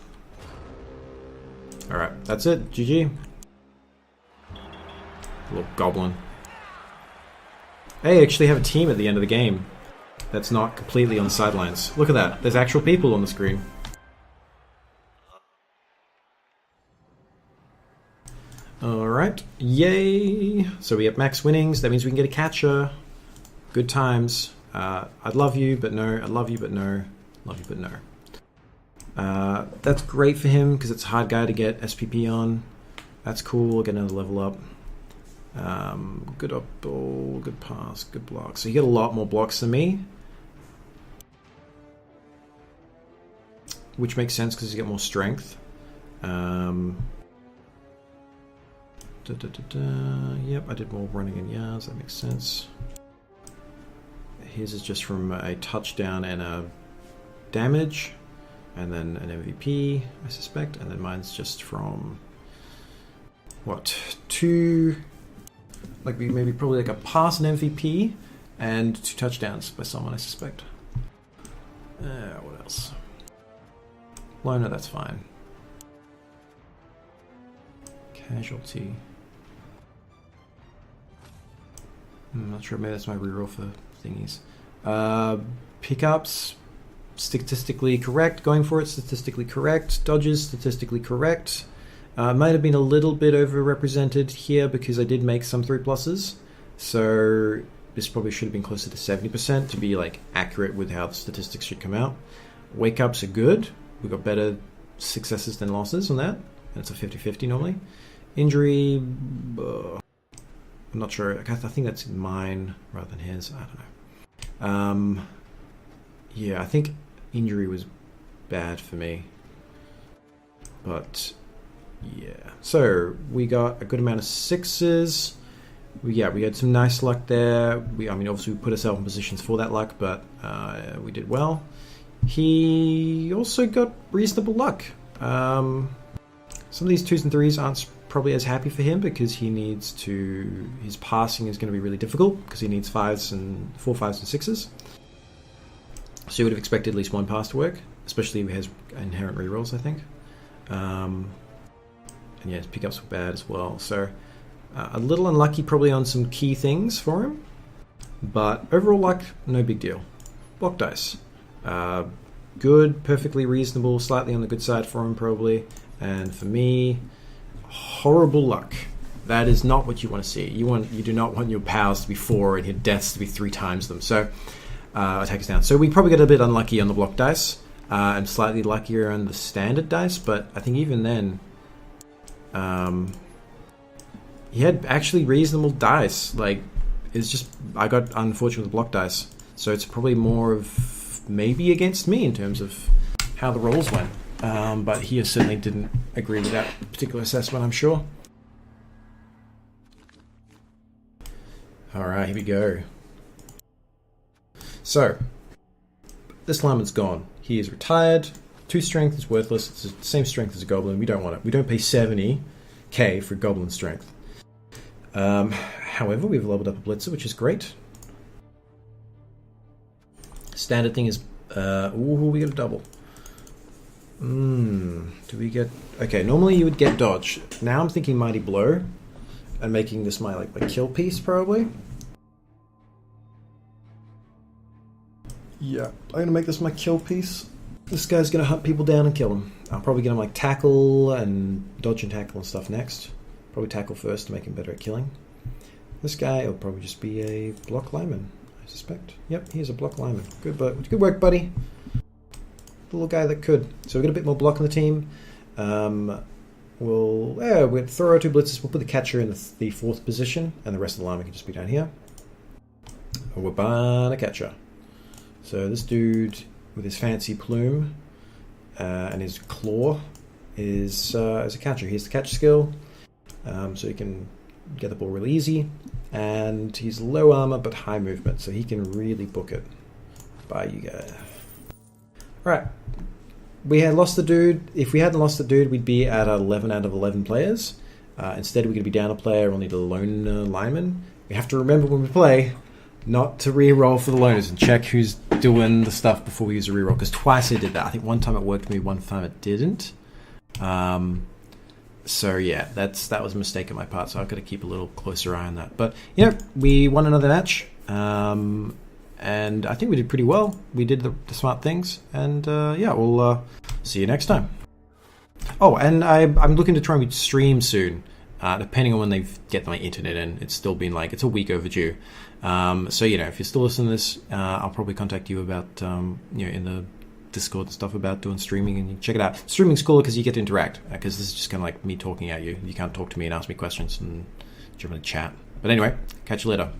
Alright, that's it. GG. Little goblin. Hey, I actually have a team at the end of the game that's not completely on the sidelines. Look at that. There's actual people on the screen. Alright. Yay! So we have max winnings. That means we can get a catcher. Good times. I'd love you, but no. I'd love you, but no. Love you, but no. That's great for him because it's a hard guy to get SPP on. That's cool. We'll get another level up. Good up ball, good pass, good block. So you get a lot more blocks than me. Which makes sense because you get more strength. Yep, I did more running in yards. That makes sense. His is just from a touchdown and a damage. And then an MVP, I suspect. And then mine's just from... what? 2... like maybe probably like a pass and MVP and 2 touchdowns by someone, I suspect. What else? Loner, that's fine. Casualty. I'm not sure, maybe that's my reroll for thingies. Pickups, statistically correct. Going for it, statistically correct. Dodges, statistically correct. Might have been a little bit overrepresented here because I did make some 3+s. So this probably should have been closer to 70% to be like accurate with how the statistics should come out. Wake ups are good. We got better successes than losses on that. That's a 50-50 normally. Injury, I'm not sure. I think that's mine rather than his. I don't know. Yeah, I think injury was bad for me. But yeah. So we got a good amount of 6s. We had some nice luck there. I mean, obviously we put ourselves in positions for that luck, but we did well. He also got reasonable luck. Some of these 2s and 3s aren't probably as happy for him because he needs to... his passing is going to be really difficult because he needs 5s and 4 5s and 6s. So you would have expected at least 1 pass to work, especially if he has inherent rerolls, I think. And yeah, his pickups were bad as well. So a little unlucky probably on some key things for him. But overall luck, no big deal. Block dice. Good, perfectly reasonable, slightly on the good side for him probably. And for me, horrible luck. That is not what you want to see. You do not want your powers to be 4 and your deaths to be 3 times them. So attack us down. So we probably got a bit unlucky on the block dice. And slightly luckier on the standard dice, but I think even then he had actually reasonable dice. Like, it's just I got unfortunate with the block dice. So it's probably more of maybe against me in terms of how the rolls went. But he certainly didn't agree with that particular assessment, I'm sure. Alright, here we go. So, this lineman's gone. He is retired. 2 strength is worthless. It's the same strength as a goblin. We don't want it. We don't pay 70k for goblin strength. However, we've leveled up a blitzer, which is great. Standard thing is... we got a double. Do we get... okay, normally you would get dodge. Now I'm thinking mighty blow. And making this my kill piece, probably. Yeah, I'm going to make this my kill piece. This guy's going to hunt people down and kill them. I'll probably get him tackle and dodge and tackle and stuff next. Probably tackle first to make him better at killing. This guy will probably just be a block lineman, I suspect. Yep, he's a block lineman. Good work, buddy. Little guy that could. So we've got a bit more block on the team. We'll throw our 2 blitzes. We'll put the catcher in the 4th position, and the rest of the lineman can just be down here. Wabana catcher. So this dude with his fancy plume and his claw is a catcher. He has the catch skill, so he can get the ball really easy. And he's low armor but high movement, so he can really book it. Bye, you guys. Alright. We had lost the dude. If we hadn't lost the dude, we'd be at 11 out of 11 players. Instead, we're going to be down a player. We'll need a lone lineman. We have to remember when we play not to re-roll for the loners and check who's doing the stuff before we use a re-roll. Because twice I did that. I think one time it worked for me, one time it didn't. So yeah, that was a mistake on my part. So I've got to keep a little closer eye on that. But we won another match. And I think we did pretty well. We did the smart things. And we'll see you next time. Oh, and I'm looking to try and stream soon. Depending on when they get my internet in. It's still been it's a week overdue. So if you're still listening to this, I'll probably contact you about in the Discord and stuff about doing streaming, and you can check it out. Streaming's cool because you get to interact, because this is just kind of like me talking at you. You can't talk to me and ask me questions and jump in a chat. But anyway, catch you later.